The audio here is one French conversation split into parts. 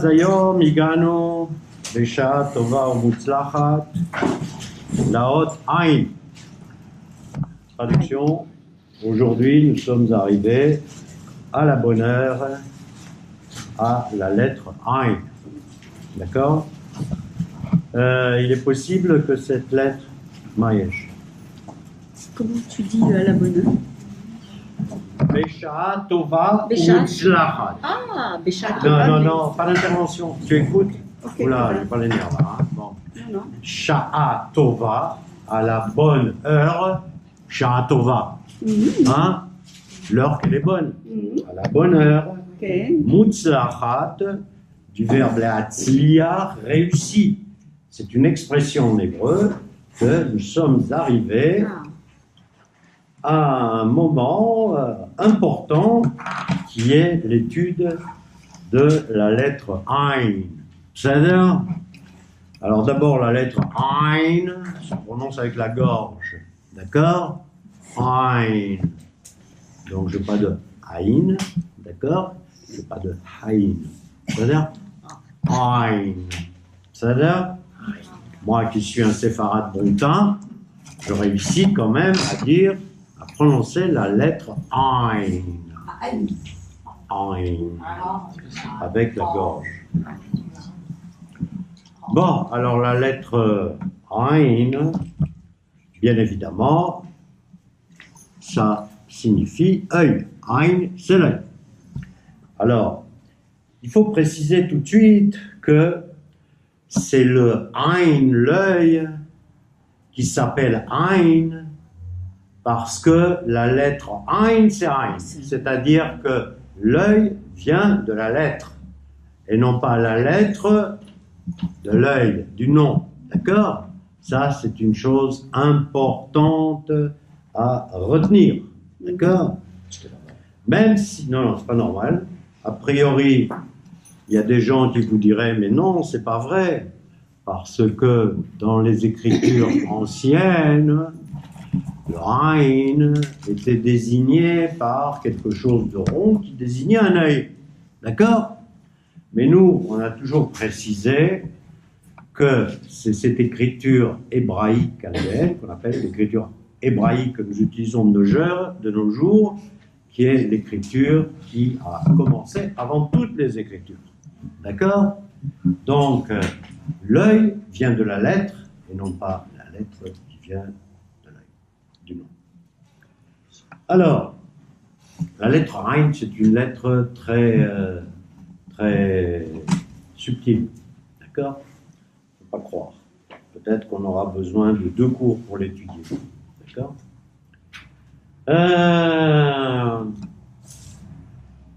אז היום הגענו בשעה טובה ומוצלחת לאות עין. Traduction, aujourd'hui nous sommes arrivés à la bonne heure, à la lettre Ain. D'accord? Il est possible que cette lettre, Mayesh. Comment tu dis à la bonne heure? Besha Tova Besha. Utzlachat. Ah, Béchat Tova. Non, pas d'intervention. Tu écoutes? Okay, Oula, voilà. j'ai pas les nerfs là. Hein? Bon. Non. Sha'a Tova, à la bonne heure. Sha'a Tova. Hein? L'heure qu'elle est bonne. À la bonne heure. Ok. Mutzlachat, du verbe le'atzliach, réussi. C'est une expression en hébreu que nous sommes arrivés à un moment important qui est l'étude de la lettre Ain. C'est-à-dire, alors d'abord la lettre Ain se prononce avec la gorge, d'accord? Ain. Donc je n'ai pas de Ain, d'accord? Je n'ai pas de Hain. C'est-à-dire Ain. C'est-à-dire, moi qui suis un séfarade bon teint, je réussis quand même à dire, à prononcer la lettre Ain. Ain. Avec la gorge. Bon, alors la lettre Ain, bien évidemment, ça signifie œil. Ain, c'est l'œil. Alors, il faut préciser tout de suite que c'est le Ain, l'œil, qui s'appelle Ain, parce que la lettre Ain, c'est Ain. C'est-à-dire que l'œil vient de la lettre, et non pas la lettre de l'œil, du nom. D'accord? Ça, c'est une chose importante à retenir. D'accord? Même si... Non, c'est pas normal. A priori, il y a des gens qui vous diraient, mais non, c'est pas vrai. Parce que dans les écritures anciennes, le Ain était désigné par quelque chose de rond qui désignait un œil. D'accord? Mais nous, on a toujours précisé que c'est cette écriture hébraïque qu'on appelle l'écriture hébraïque que nous utilisons de nos jours, qui est l'écriture qui a commencé avant toutes les écritures. D'accord? Donc, l'œil vient de la lettre, et non pas la lettre qui vient de l'œil, du nom. Alors, la lettre Ain, c'est une lettre très subtile. D'accord? Il ne faut pas croire. Peut-être qu'on aura besoin de 2 cours pour l'étudier. D'accord?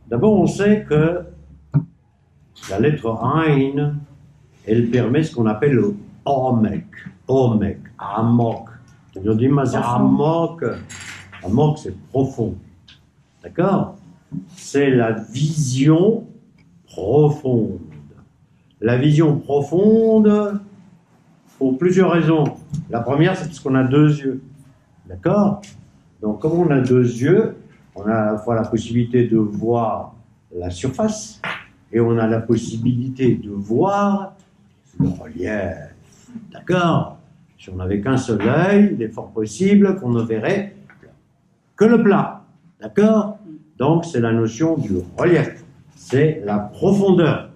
D'abord, on sait que la lettre Ain, elle permet ce qu'on appelle le Omek. Omek, Amok. On dit, mais c'est Amok. Amok, c'est profond. D'accord? C'est la vision profonde. La vision profonde, pour plusieurs raisons. La première, c'est parce qu'on a 2 yeux. D'accord? Donc, comme on a 2 yeux, on a à la fois la possibilité de voir la surface et on a la possibilité de voir le relief. D'accord? Si on n'avait qu'un seul œil, il est fort possible qu'on ne verrait que le plat. D'accord? Donc, c'est la notion du relief. C'est la profondeur.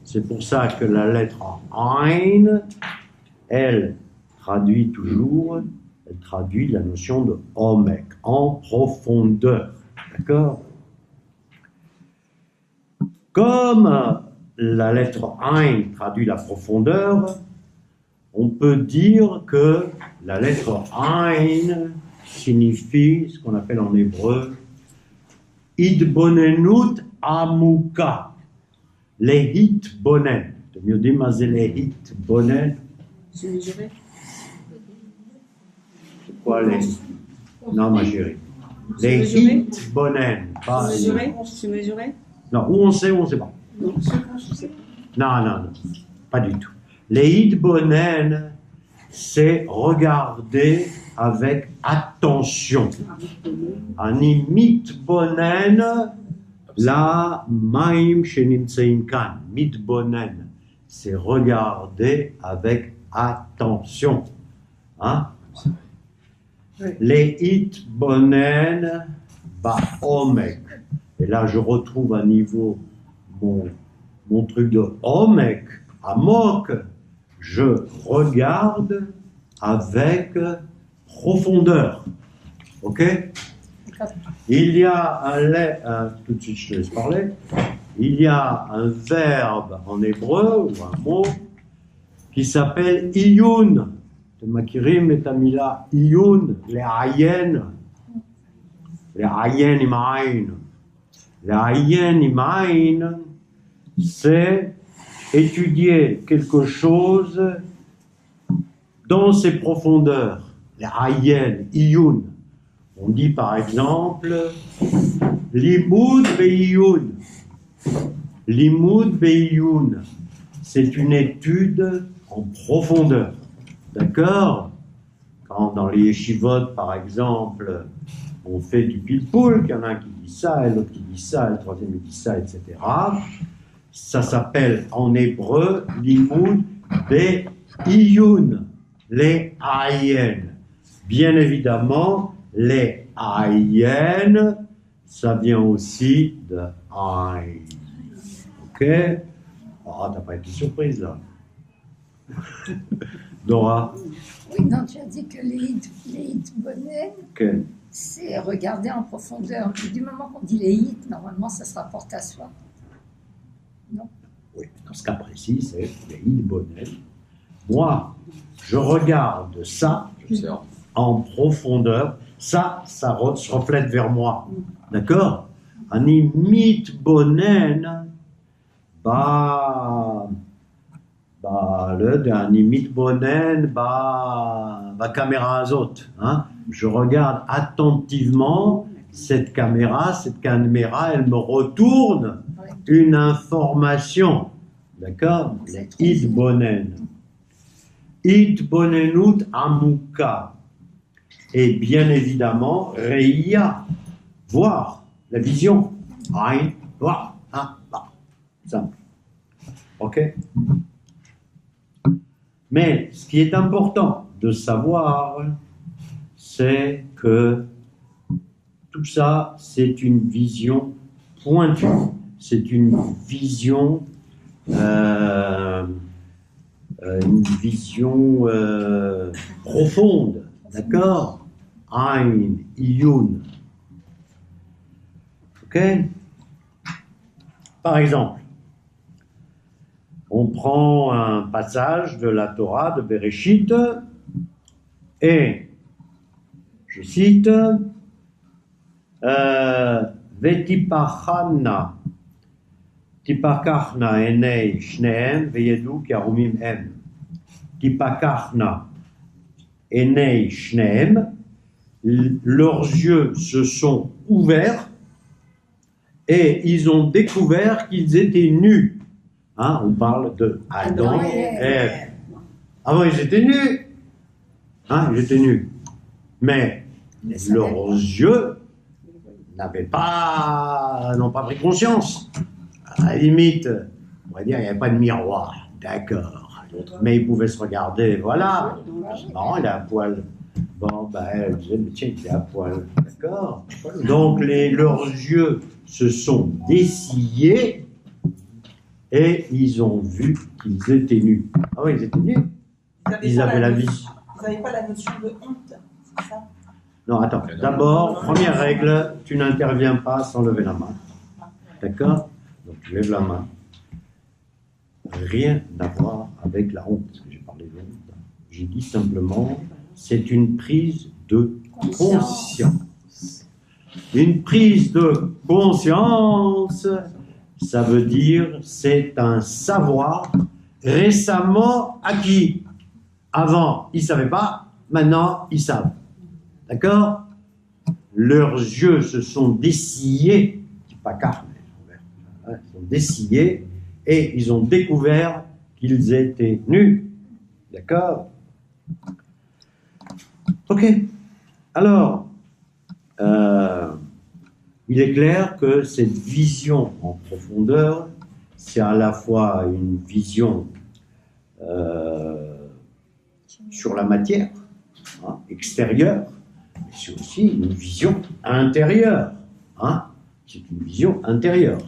C'est pour ça que la lettre Ain, elle traduit la notion de Omek, en profondeur. D'accord? Comme la lettre Ain traduit la profondeur, on peut dire que la lettre Ain signifie ce qu'on appelle en hébreu Idbonenut Amuka. Lehit bonen. Tu me dis, mais c'est lehit bonen. Je mesurais. C'est quoi les... Non, ma chérie. Lehit bonen. Pas Tu mesurais? Non, où on sait ou on ne sait pas. Non, je sais pas. Non, pas du tout. Lehit bonen, c'est regarder avec attention. Animit bonen, La maim shenimtseim kan, mitbonen, c'est regarder avec attention. Hein? Oui. Les itbonen ba'omek. Et là, je retrouve à niveau mon truc de omek, amok. Je regarde avec profondeur. Ok? Il y a tout de suite je te laisse parler, il y a un verbe en hébreu, ou un mot, qui s'appelle iyun. Te makirim et tamila iyun, les ayen im ayn. Les ayen im ayn, c'est étudier quelque chose dans ses profondeurs. Les ayen, iyun. On dit par exemple Limud be'iyun. Limud be'iyun. C'est une étude en profondeur. D'accord? Quand dans les yeshivot, par exemple, on fait du pilpoul, qu'il y en a un qui dit ça, et l'autre qui dit ça, et le troisième qui dit ça, etc. Ça s'appelle en hébreu Limud be'iyun. Les ayen. Bien évidemment, les ayen, ça vient aussi de ayn. Ok? Ah, t'as pas été surprise là. Dora? Oui, non, tu as dit que les hitbonen, Ok. c'est regarder en profondeur. Et du moment qu'on dit les hits, normalement, ça se rapporte à soi. Non? Oui, dans ce cas précis, c'est les hitbonen. Moi, je regarde ça en profondeur. Ça se reflète vers moi. D'accord? Ani mitbonen, אני מתבונן בקאמרה הזאת. Hein? Je regarde attentivement cette caméra, elle me retourne une information. D'accord? Itbonen. Itbonenut amuka. Et bien évidemment, Reia, voir, la vision. Aïn, voir, simple. Ok? Mais ce qui est important de savoir, c'est que tout ça, c'est une vision pointue. C'est une vision profonde. D'accord? Ayn, iyun. Ok? Par exemple, on prend un passage de la Torah de Bereshit et, je cite, Vetipachana, tipakachna enei shneem veyedu karumim em. Tipakachna enei shneem, leurs yeux se sont ouverts et ils ont découvert qu'ils étaient nus. Hein, on parle de Adam et Ève. Avant, ils étaient nus. Hein, ils étaient nus. Mais leurs yeux n'ont pas pris conscience. À la limite, on va dire, il n'y avait pas de miroir. D'accord. Mais ils pouvaient se regarder. Voilà. Non, il est à poil. Bon, ben, elle disait, mais tiens, il est à poil. D'accord. Donc, leurs yeux se sont dessillés et ils ont vu qu'ils étaient nus. Ah oui, ils étaient nus. Ils avaient la vie. Vous n'avez pas la notion de honte, c'est ça? Non, attends. D'abord, première règle, tu n'interviens pas sans lever la main. D'accord? Donc, tu lèves la main. Rien à voir avec la honte, parce que j'ai parlé de honte. J'ai dit simplement, c'est une prise de conscience. Une prise de conscience, ça veut dire c'est un savoir récemment acquis. Avant, ils ne savaient pas, maintenant, ils savent. D'accord? Leurs yeux se sont dessillés, pas carne, ils sont dessillés et ils ont découvert qu'ils étaient nus. D'accord? Ok. Alors, il est clair que cette vision en profondeur, c'est à la fois une vision sur la matière, hein, extérieure, mais c'est aussi une vision intérieure. Hein, c'est une vision intérieure.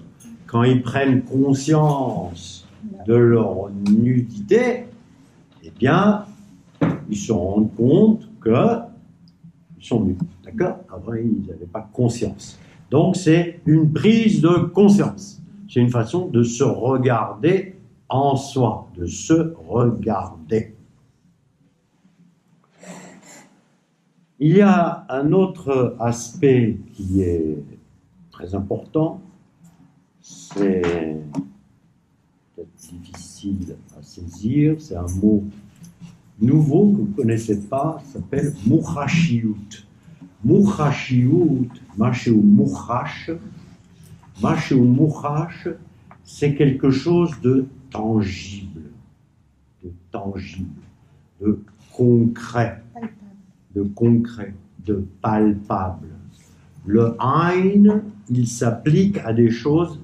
Quand ils prennent conscience de leur nudité, eh bien, ils se rendent compte qu'ils sont nus. D'accord? Avant, ils n'avaient pas conscience. Donc, c'est une prise de conscience. C'est une façon de se regarder en soi, de se regarder. Il y a un autre aspect qui est très important, c'est peut-être difficile à saisir, c'est un mot nouveau que vous ne connaissez pas, ça s'appelle Murashiyut. Murashiyut, Masheu Murash, c'est quelque chose de tangible, de concret, de palpable. Le Ein, il s'applique à des choses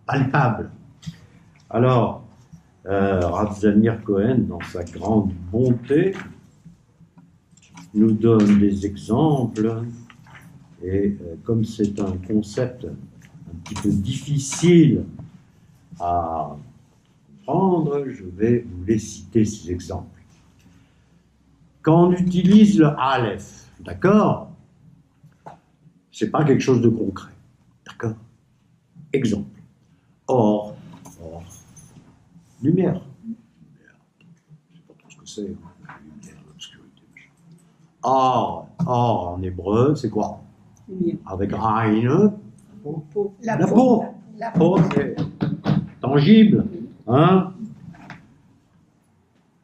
palpables. Alors, Rav Zamir Cohen, dans sa grande bonté, nous donne des exemples, et comme c'est un concept un petit peu difficile à comprendre, je vais vous les citer, ces exemples. Quand on utilise le Aleph, d'accord, c'est pas quelque chose de concret, d'accord. Exemple, or, lumière. Je sais pas trop ce que c'est, lumière, l'obscurité. Or, en hébreu, c'est quoi? Avec Ein, la peau. La peau, c'est tangible, hein.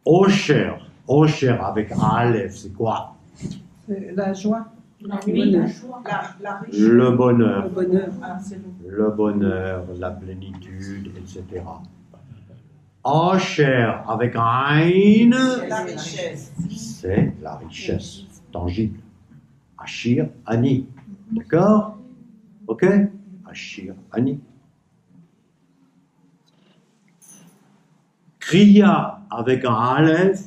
Osher avec Aleph, c'est quoi? La joie. La richesse. Le bonheur. Le bonheur. Ah, c'est le- Le bonheur, la plénitude, etc. Osher avec Ein, c'est la richesse. c'est la richesse tangible. Ashir, Ani. D'accord? Ok? Ashir, Ani. Kriya avec un Aleph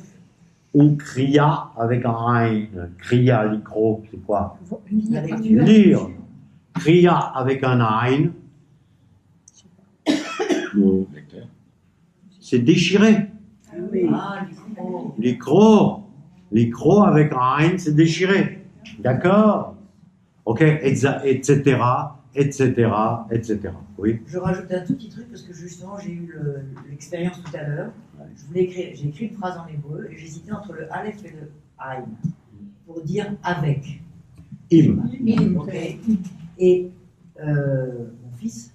ou Kriya avec un Ein. Kriya, l'icro, c'est quoi? Lire. Kriya avec un Ein. C'est déchiré. Oui. L'icro avec un Ein, c'est déchiré. D'accord? Ok, etc. Oui. Je rajoute un tout petit truc parce que justement j'ai eu l'expérience tout à l'heure. J'ai écrit une phrase en hébreu et j'hésitais entre le Aleph et le Aïn pour dire avec. Im. Ok. Et mon fils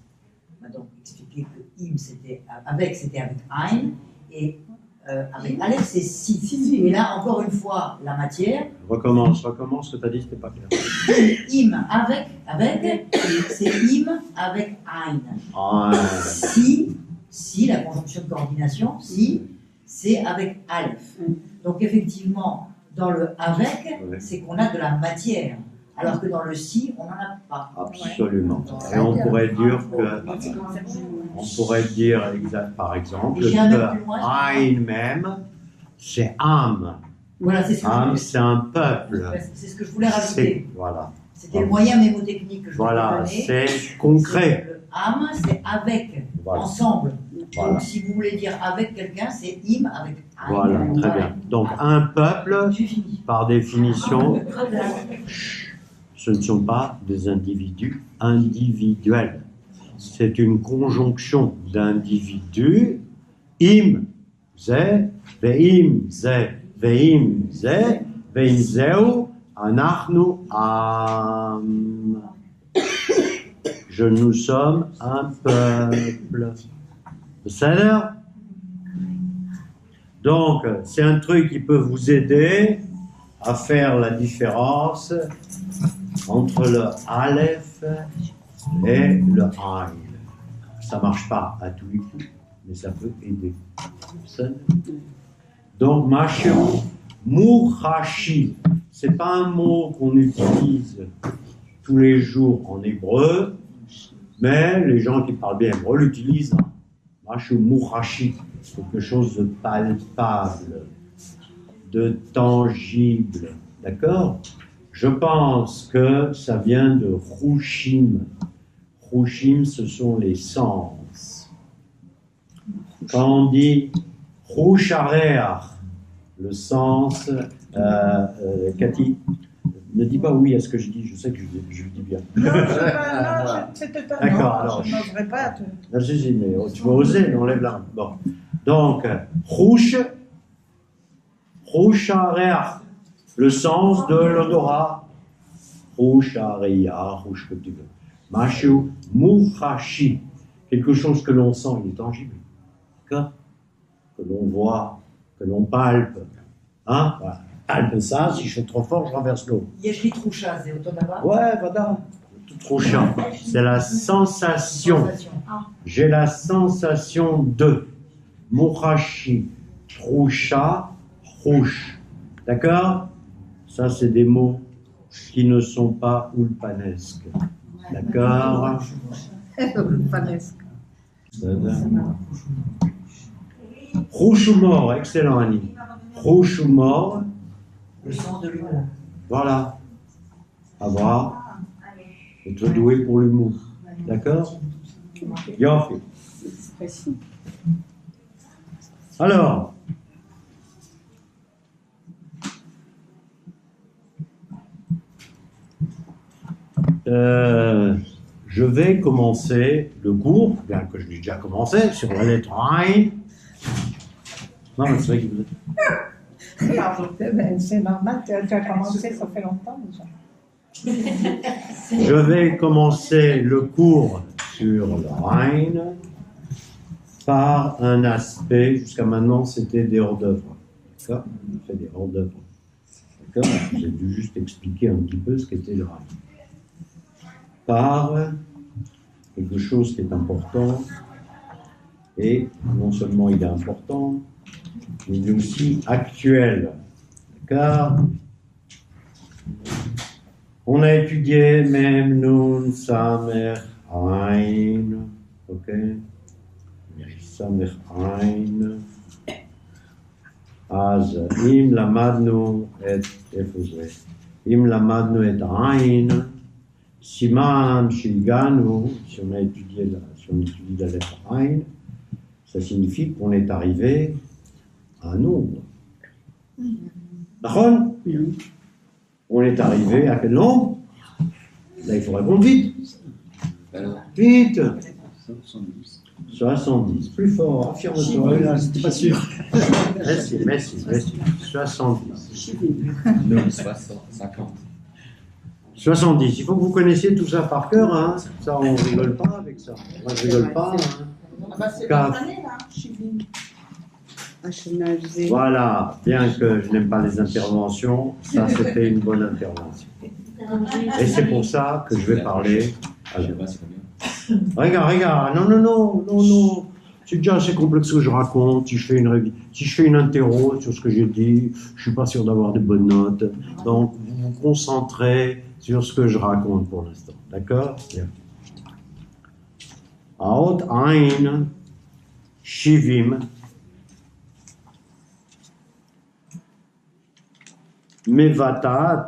m'a donc expliqué que Im c'était avec Aïn et avec Aleph c'est si. Et là encore une fois la matière. Recommence, ce que tu as dit, c'était pas clair. Im avec c'est Im avec Aïn. Si, la conjonction de coordination, si, c'est avec Aleph. Donc effectivement, dans le avec, c'est qu'on a de la matière, alors que dans le si, on n'en a pas. Absolument. Et on pourrait dire par exemple, Et j'irai même que plus loin. Ein même, c'est âme. Voilà, c'est ce que Âme, c'est un peuple. c'est ce que je voulais rajouter. Voilà. C'était le moyen mémotechnique que je voulais Voilà, donner. c'est concret. Le âme, c'est avec, Voilà. ensemble. Voilà. Donc si vous voulez dire avec quelqu'un, c'est im avec Aïn. Voilà, très bien. Donc un peuple, J'ai fini. par définition, ce ne sont pas des individus individuels. C'est une conjonction d'individus. Im, ze, veim, ze, veim, ze, veim, zeu, anachnu, am. Nous sommes un peuple. C'est-à-dire, donc, c'est un truc qui peut vous aider à faire la différence entre le Aleph et le Ein. Ça ne marche pas à tous les coups, mais ça peut aider. Donc, Murashi, ce n'est pas un mot qu'on utilise tous les jours en hébreu, mais les gens qui parlent bien hébreu l'utilisent. Mashu Murashi, quelque chose de palpable, de tangible. D'accord? Je pense que ça vient de Rushim. Rushim, ce sont les sens. Quand on dit Rushareach, le sens, Cathy, ne dis pas oui à ce que je dis, je sais que je le dis bien. Non, c'est étonnant. D'accord, alors. Je n'oserais pas te... Ah, si, mais tu vas oser, on lève la main. Bon. Donc, Rushareach, le sens de l'odorat. Rushareya, Rush que tu veux. Mashu Muhashi, quelque chose que l'on sent, il est tangible. D'accord? Que l'on voit, que l'on palpe. Hein? Voilà. Palpe ça, si je fais trop fort, je renverse l'eau. Yeshli Troucha, c'est Otonaba. Ouais, voilà. Troucha, c'est la sensation. J'ai la sensation de. Muhashi, Troucha, Rouche. D'accord? Ça, c'est des mots qui ne sont pas ulpanesques. D'accord? Rouche ou mort, excellent Annie. Rouche ou mort, Le sens de l'humour. voilà. À voir. Être doué pour l'humour. D'accord? Bien fait. Alors, je vais commencer le cours, bien que je l'ai déjà commencé, sur la lettre Ain. Non, mais c'est vrai que vous êtes... Pardon. C'est normal, tu as commencé, ça fait longtemps déjà. Je vais commencer le cours sur le Rhin par un aspect, jusqu'à maintenant c'était des hors-d'œuvre. D'accord? On a fait des hors-d'œuvre. D'accord? J'ai dû juste expliquer un petit peu ce qu'était le Rhin. Par quelque chose qui est important, et non seulement il est important, mais il est aussi actuel. D'accord? On a étudié Mem Nun Samer Ain, ok? Samer Ain. אז אם למדנו את, איפה זה? אם למדנו את עין, סימן שהגענו, si on étudie la lettre Ain, ça signifie qu'on est arrivé à un nombre. D'accord? On est arrivé à quel nombre? Là, il faut répondre vite. Vite. 70. Plus fort, affirme-toi. Là, c'était pas sûr. Merci. 70. Non, 50. 70. Il faut que vous connaissiez tout ça par cœur. Hein. Ça, on ne rigole pas avec ça. Moi, je rigole pas. Hein. Ah bah c'est Car- bonne année là, Chivine. Voilà. Bien que je n'aime pas les interventions, ça, c'était une bonne intervention. Et c'est pour ça que je vais parler. Je sais pas, c'est combien? Regarde, non. C'est déjà assez complexe ce que je raconte. Si je fais une interro sur ce que j'ai dit, je suis pas sûr d'avoir de bonnes notes. Donc, vous vous concentrez sur ce que je raconte pour l'instant. D'accord? Bien. Aot Ain Shivim Mevatat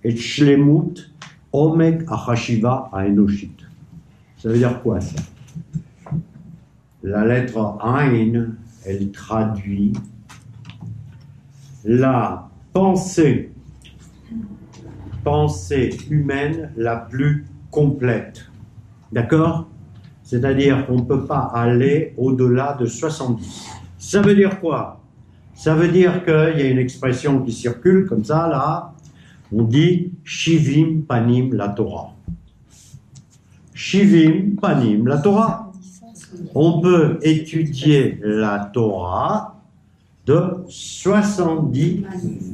et Shlemut Omek Achashiva Aenoshit. Ça veut dire quoi ça? La lettre Ain, elle traduit la pensée humaine la plus complète. D'accord? C'est-à-dire qu'on ne peut pas aller au-delà de 70. Ça veut dire quoi? Ça veut dire qu'il y a une expression qui circule comme ça, là. On dit Shivim Panim la Torah. Shivim Panim la Torah. On peut étudier la Torah de 70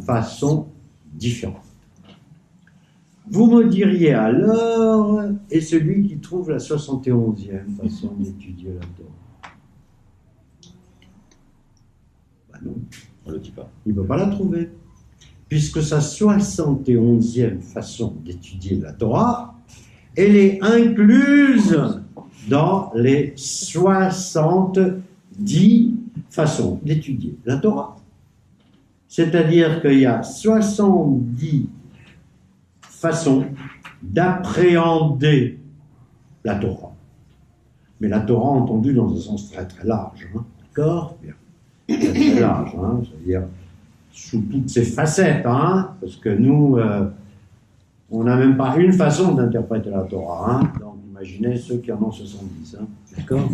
façons différentes. Vous me diriez alors, et celui qui trouve la 71e façon d'étudier la Torah? Ben non, On le dit pas. il ne peut pas la trouver. Puisque sa 71e façon d'étudier la Torah, elle est incluse dans les 70 façons d'étudier la Torah. C'est-à-dire qu'il y a 70 façons d'appréhender la Torah. Mais la Torah entendue dans un sens très très large, hein, d'accord? Bien. Très très large, hein, c'est-à-dire sous toutes ses facettes, hein, parce que nous, on n'a même pas une façon d'interpréter la Torah, hein, donc imaginez ceux qui en ont 70, hein, d'accord?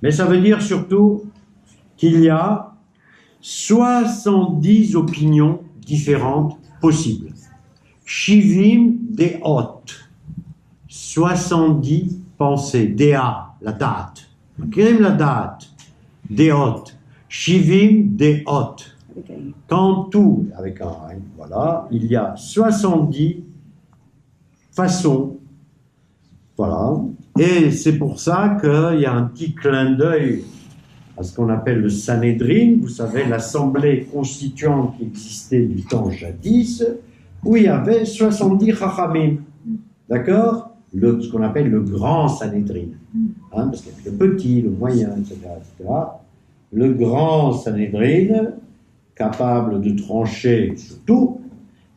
Mais ça veut dire surtout qu'il y a 70 opinions différentes possibles. Shivim deot, 70 pensées, Dea, la date. Quelle la date? Deot, Shivim deot. Quand tout, avec un, voilà, il y a 70 façons, voilà, et c'est pour ça qu'il y a un petit clin d'œil à ce qu'on appelle le Sanhédrin, vous savez, l'assemblée constituante qui existait du temps jadis, où il y avait 70 Chachamim, d'accord? Ce qu'on appelle le grand Sanhédrin, hein, parce qu'il y avait le petit, le moyen, etc., etc. Le grand Sanhédrin, capable de trancher sur tout,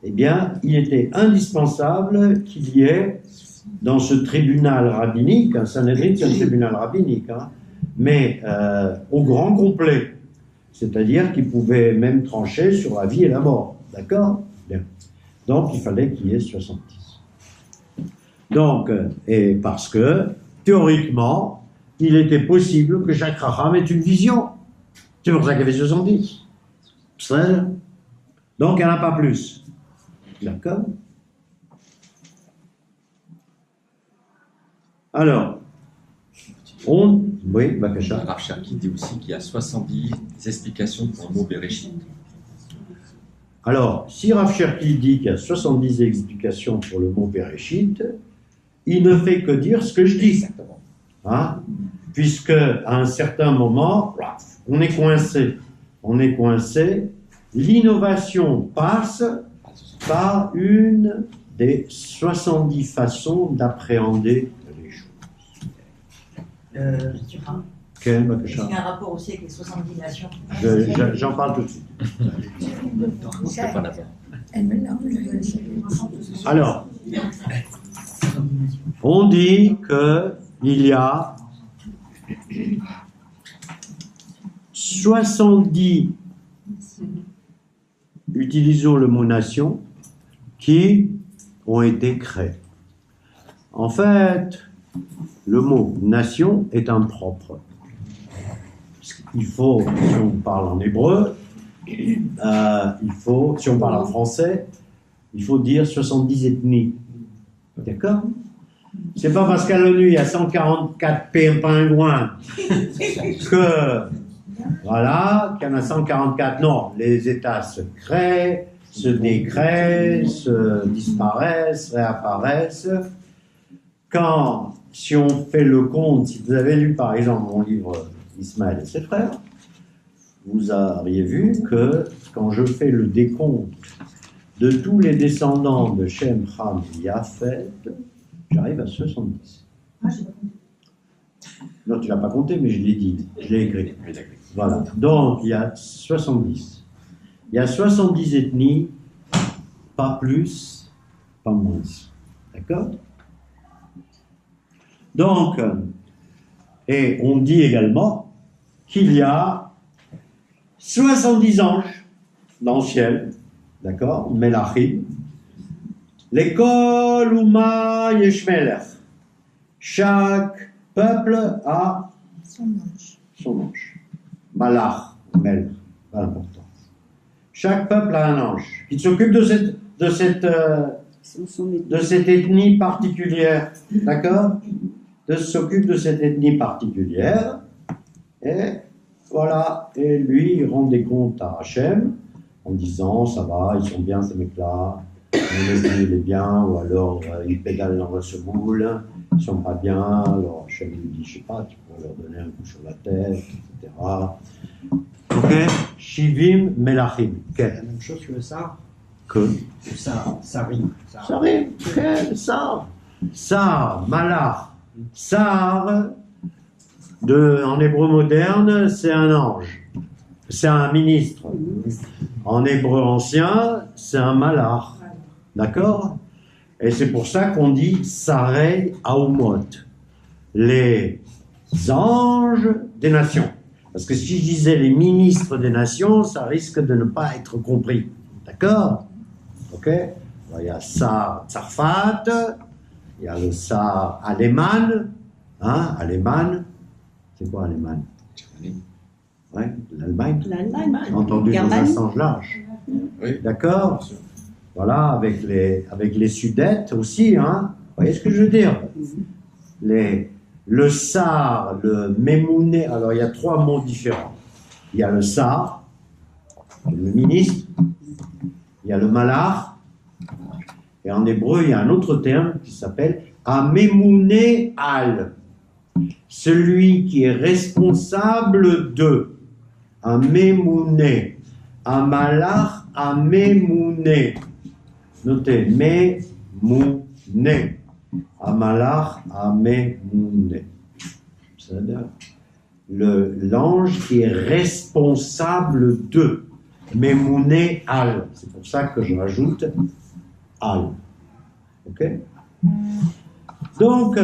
eh bien, il était indispensable qu'il y ait dans ce tribunal rabbinique, un Sanhédrin, c'est un tribunal rabbinique, hein, mais au grand complet, c'est-à-dire qu'il pouvait même trancher sur la vie et la mort, d'accord? Bien. Donc, il fallait qu'il y ait 70. Donc, et parce que, théoriquement, il était possible que chaque Racham ait une vision. C'est pour ça qu'il y avait 70. Donc, il n'y en a pas plus. D'accord? Alors, oui, Bakasha. Rav Cherki dit aussi qu'il y a 70 explications pour le mot Bereshit. Alors, si Rav Cherki dit qu'il y a 70 explications pour le mot Bereshit, il ne fait que dire ce que je dis. Exactement. Hein? Puisque, à un certain moment, on est coincé. On est coincé. L'innovation passe par une des 70 façons d'appréhender les choses. Quel, Est-ce qu'il y a un rapport aussi avec les 70 nations? J'en parle tout de suite. C'est pas d'accord. Elle mélange les Alors, on dit qu'il y a 70, utilisons le mot nation, qui ont été créés. En fait, le mot nation est impropre. Il faut, si on parle en hébreu, si on parle en français, il faut dire 70 ethnies. D'accord? C'est pas parce qu'à l'ONU il y a 144 pingouins que, voilà, qu'il y en a 144. Non, les États se créent, se décrètent, se disparaissent, réapparaissent. Quand, si on fait le compte, si vous avez lu par exemple mon livre Ismaël et ses frères, vous auriez vu que quand je fais le décompte de tous les descendants de Shem, Ham et Yafet, j'arrive à 70. Ah, je sais pas. Non, tu ne l'as pas compté, mais je l'ai dit, je l'ai écrit. Voilà. Donc, il y a 70. Il y a 70 ethnies, pas plus, pas moins. D'accord? Donc, et on dit également qu'il y a 70 anges dans le ciel, d'accord? Melachim. L'école Ouma Yeshmelech. Chaque peuple a son ange. son ange. Malach, Melech, pas l'importance. Chaque peuple a un ange qui s'occupe de cette ethnie particulière, d'accord? S'occupe de cette ethnie particulière, et voilà, et lui, il rend des comptes à Hachem, en disant, ça va, ils sont bien ces mecs-là, il est bien, ou alors ils pédalent dans le semoule, ils sont pas bien, alors Hachem lui dit, je sais pas, tu pourrais leur donner un coup sur la tête, etc. Ok? Shivim Melachim. Okay. La même chose sur le Sar. Que? Ça rime. Ça rime. Ok, ça. Sar, Malach, Sar, en hébreu moderne, c'est un ange. C'est un ministre. En hébreu ancien, c'est un Malach. D'accord? Et c'est pour ça qu'on dit Sarei Aumot, les anges des nations. Parce que si je disais les ministres des nations, ça risque de ne pas être compris. D'accord? Ok? Il y a Sar Tzarfat, il y a le Sar Aleman. Hein? Aleman. C'est quoi Aleman? Ouais, l'Allemagne. L'Allemagne. Entendu dans un Germanie. sens large. Oui. D'accord? Voilà, avec les Sudètes aussi, hein. Vous voyez ce que je veux dire? Le Sar, le Mémouné, alors il y a trois mots différents. Il y a le Sar, le ministre, il y a le Malach, et en hébreu, il y a un autre terme qui s'appelle Amémouné Al, celui qui est responsable de. Amémouné, Amalach, Amémouné. Notez, Mémouné. Amalach, Amémouné. C'est-à-dire l'ange qui est responsable de. Mémouné Al. C'est pour ça que je rajoute Al. Ok? Donc,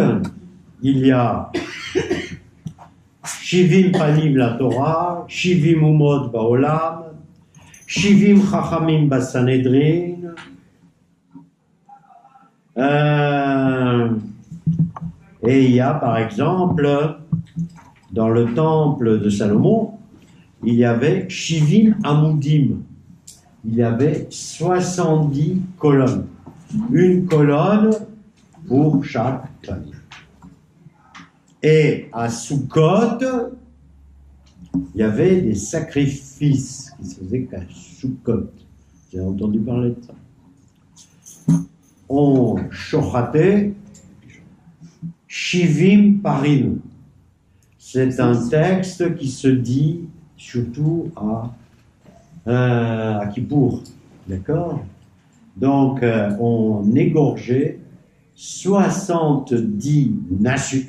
il y a Shivim Panim la Torah, Shivim Umod Baolam, Shivim Chachamim Basanedrin. Et il y a par exemple, dans le temple de Salomon, il y avait Shivim Amudim. Il y avait 70 colonnes. Une colonne pour chaque planète. Et à Sukkot, il y avait des sacrifices qui se faisaient qu'à Sukkot. Vous avez entendu parler de ça. On shochatait Shivim Parim. C'est un texte qui se dit surtout à Kippour. D'accord? Donc, on égorgeait 70 nations,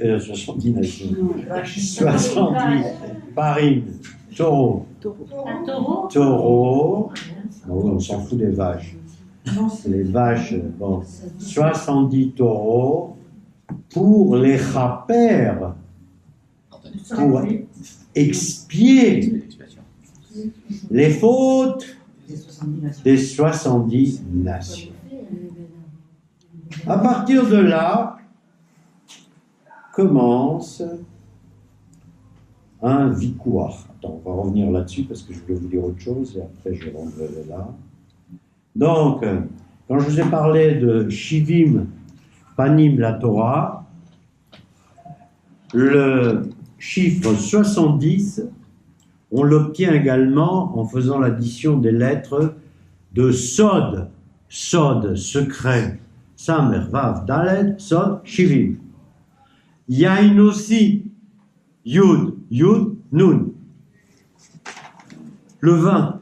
70 parim, taureaux. Un taureau. Taureaux, on s'en fout des vaches. Les vaches, bon, 70 taureaux pour les chaper, pour expier les fautes des 70 nations. À partir de là, commence un vikouach. Attends, on va revenir là-dessus parce que je voulais vous dire autre chose et après je rendrai là. Donc, quand je vous ai parlé de Shivim Panim la Torah, le chiffre 70, on l'obtient également en faisant l'addition des lettres de Sod, Sod, secret, Samer, Vav, Dalet, Sod, Shivim. Yain aussi, Yud, Yud, Nun. Le vin.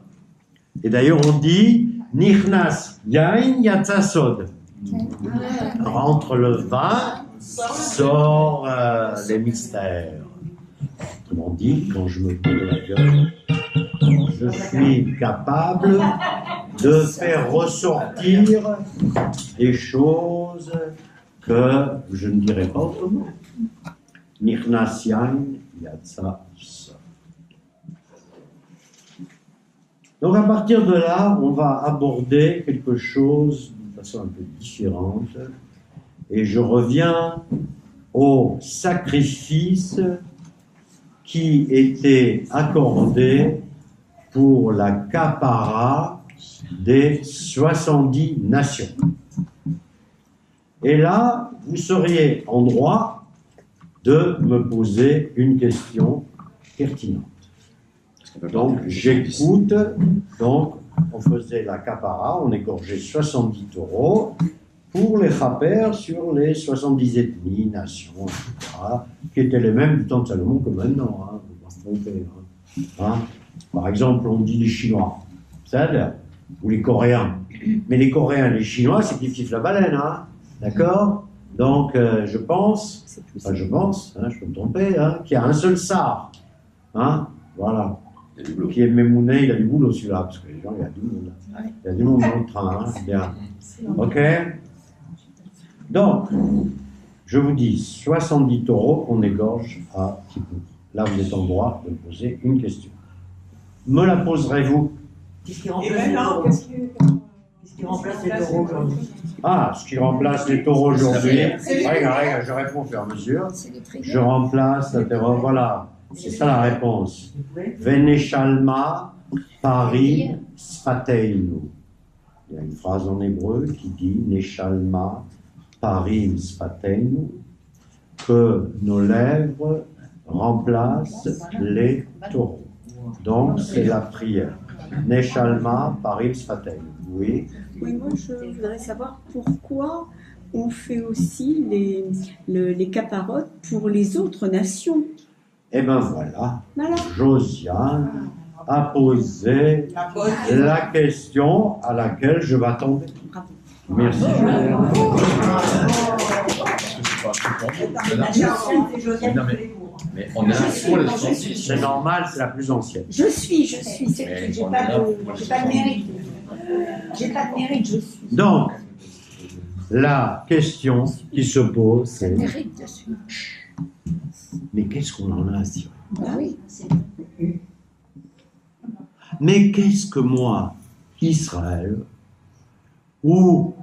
Et d'ailleurs on dit, Nichnas, Yain, Yatsa, Sod. Rentre le vin, sort les mystères. Autrement dit, quand je me bourre la gueule, je suis capable de faire ressortir des choses que je ne dirais pas autrement. Nichnas yain yatsa sod. Donc à partir de là, on va aborder quelque chose de façon un peu différente. Et je reviens au sacrifice qui était accordé pour la capara des 70 nations. Et là, vous seriez en droit de me poser une question pertinente. Donc, j'écoute. Donc, on faisait la capara, on égorgeait 70 taureaux pour les chaper sur les 70 ethnies, nations, etc., qui étaient les mêmes du temps de Salomon que maintenant. Hein, vous ne vous trompez. Hein. Par exemple, on dit les Chinois, c'est-à-dire, ou les Coréens. Mais les Coréens et les Chinois, c'est kiff-kiff la baleine, hein, d'accord? Donc, je pense, enfin, je peux me tromper, hein, qu'il y a un seul sar. Hein, voilà. Il y a du boulot. Qui est Mémouné, il a du boulot celui-là, parce que les gens, il y a du monde. Il y a du monde dans le train, hein, bien. Ok. Donc, je vous dis 70 taureaux qu'on égorge à Kippour. Là, vous êtes en droit de me poser une question. Me la poserez-vous? Qu'est-ce qui Et remplace les maintenant, taureaux? Qu'est-ce qui remplace les taureaux aujourd'hui? Ah, ce qui remplace les taureaux aujourd'hui. C'est- Regarde, je réponds au fur et à mesure. C'est les Je prières. remplace la terre. Voilà, c'est ça la réponse. S'il vous plaît. Veneshalma Pari Sfateinu. Il y a une phrase en hébreu qui dit Neshalma Parim Sfateinu, que nos lèvres remplacent les taureaux. Donc c'est la prière. Neshalma Parim Sfateinu. Oui. Oui, moi je voudrais savoir pourquoi on fait aussi les caparotes pour les autres nations. Et ben voilà, Voilà. Josiane a posé La bonne. la question à laquelle je m'attendais. Bravo. Merci. Non, mais on est là pour les 70. C'est normal, c'est la plus ancienne. Je suis, c'est Mais tout. J'ai on pas est là de pour les j'ai pas de 70. mérite. J'ai pas de mérite, je suis. Donc, la question qui se pose, C'est c'est le mérite dessus. mais qu'est-ce qu'on en a à cirer? Bah oui. Mais qu'est-ce que moi, Israël, ou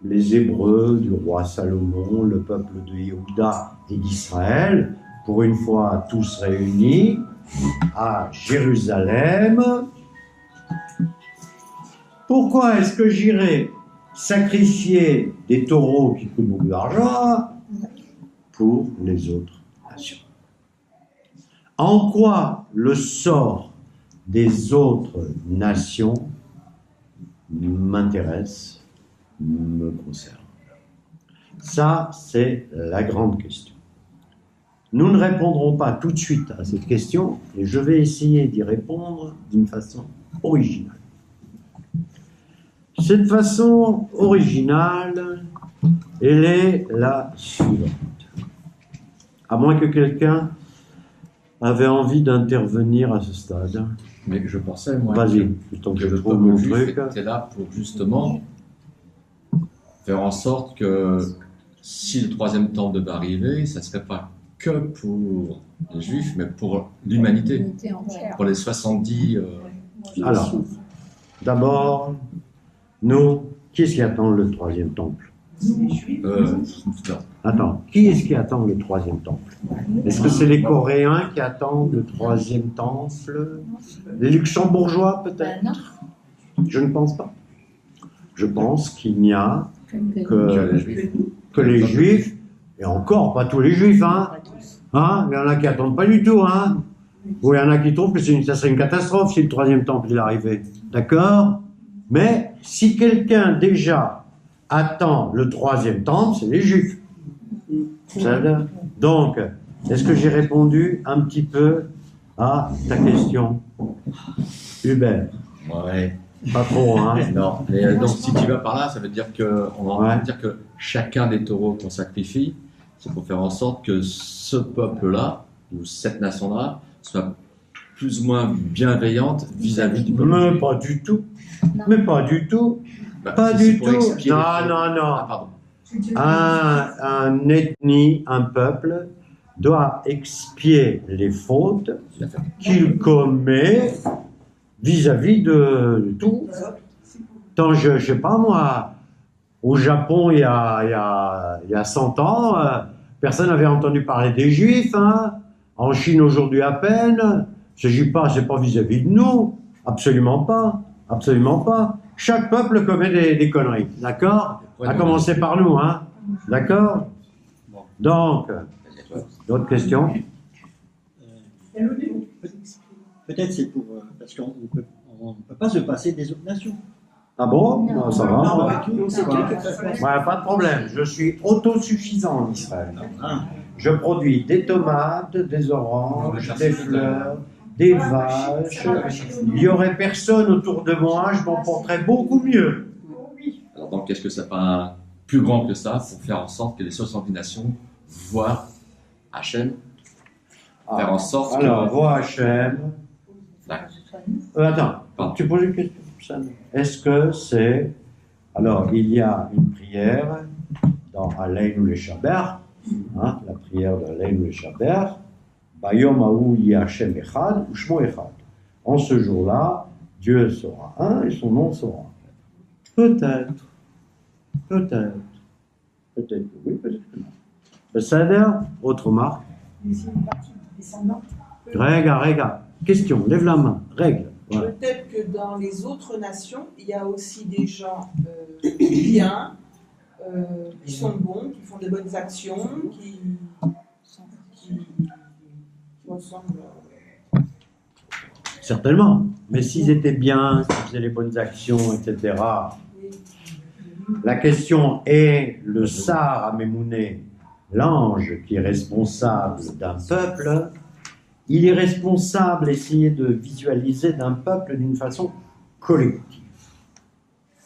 les Hébreux du roi Salomon, le peuple de Yehuda et d'Israël, pour une fois tous réunis à Jérusalem, pourquoi est-ce que j'irai sacrifier des taureaux qui coûtent beaucoup d'argent pour les autres nations? En quoi le sort des autres nations m'intéresse, me concerne? Ça, c'est la grande question. Nous ne répondrons pas tout de suite à cette question, et je vais essayer d'y répondre d'une façon originale. Cette façon originale, elle est la suivante. À moins que quelqu'un avait envie d'intervenir à ce stade. Mais je pensais, moi, Vas-y, le temps que que je le trouve mon peuple juif truc. était là pour justement faire en sorte que si le troisième temple devait arriver, ça ne serait pas que pour les juifs, mais pour l'humanité, L'unité entière. pour les 70. Alors, d'abord, nous, qui est-ce qui attend le troisième temple? Non. Attends, qui est-ce qui attend le troisième temple? Est-ce que c'est les Coréens qui attendent le troisième temple? Les Luxembourgeois, peut-être? Ben non. Je ne pense pas. Je pense qu'il n'y a Que les juifs. que les Juifs, et encore pas tous les Juifs, hein? Hein? Il y en a qui attendent pas du tout, hein? Ou il y en a qui trouvent que ça serait une catastrophe si le troisième temple il arrivait. D'accord? Mais si quelqu'un déjà attend le troisième temple, c'est les Juifs. C'est-à-dire, donc, est-ce que j'ai répondu un petit peu à ta question, Hubert? Ouais. Pas trop, hein? Non. Mais donc, si tu vas par là, ça veut dire que on va en Ouais. dire que chacun des taureaux qu'on sacrifie, c'est pour faire en sorte que ce peuple-là, ou cette nation-là, soit plus ou moins bienveillante vis-à-vis du peuple Mais juif. pas du tout. Non. Mais pas du tout. Bah, Pas si c'est du pour tout. expier les Non, fautes. non, non. Ah, pardon. Un ethnie, un peuple doit expier les fautes Tu l'as fait. qu'il commet vis-à-vis de tout. Tant je sais pas moi, au Japon il y a 100 ans, personne n'avait entendu parler des Juifs, hein. En Chine aujourd'hui à peine. C'est pas vis-à-vis de nous, absolument pas, absolument pas. Chaque peuple commet des conneries, d'accord? Ouais, À donc, commencer par nous, hein. D'accord? Donc, d'autres questions? Peut-être c'est pour. Parce qu'on ne peut pas se passer des autres nations. Ah bon? Non. Ah, ça va? Quoi. Ouais, pas de problème. Je suis autosuffisant en Israël. Ah. Je produis des tomates, des oranges, des fleurs, des vaches. Il n'y aurait personne autour de moi, je m'en porterais beaucoup mieux. Alors donc, qu'est-ce que ça n'a pas plus grand que ça pour faire en sorte que les 70 nations voient Hachem, faire en sorte Alors, que... vois Hachem. Attends, Pardon. tu poses une question, Sam. Est-ce que c'est... Alors, il y a une prière dans Aleinu le Shaber, la prière de Aleinu le Shaber, Bayom Haou Yi Hachem Echad, Ushmo Echad. En ce jour-là, Dieu sera un et son nom sera un. Peut-être que oui, peut-être que non. C'est-à-dire, autre marque. Règle. Question, lève la main. Règle. Voilà. Peut-être que dans les autres nations, il y a aussi des gens bien, qui sont bons, qui font des bonnes actions, qui ressemblent. Certainement. Mais s'ils étaient bien, s'ils faisaient les bonnes actions, etc. La question est, le Sar Amemouné, l'ange qui est responsable d'un peuple, il est responsable, essayez de visualiser, d'un peuple d'une façon collective.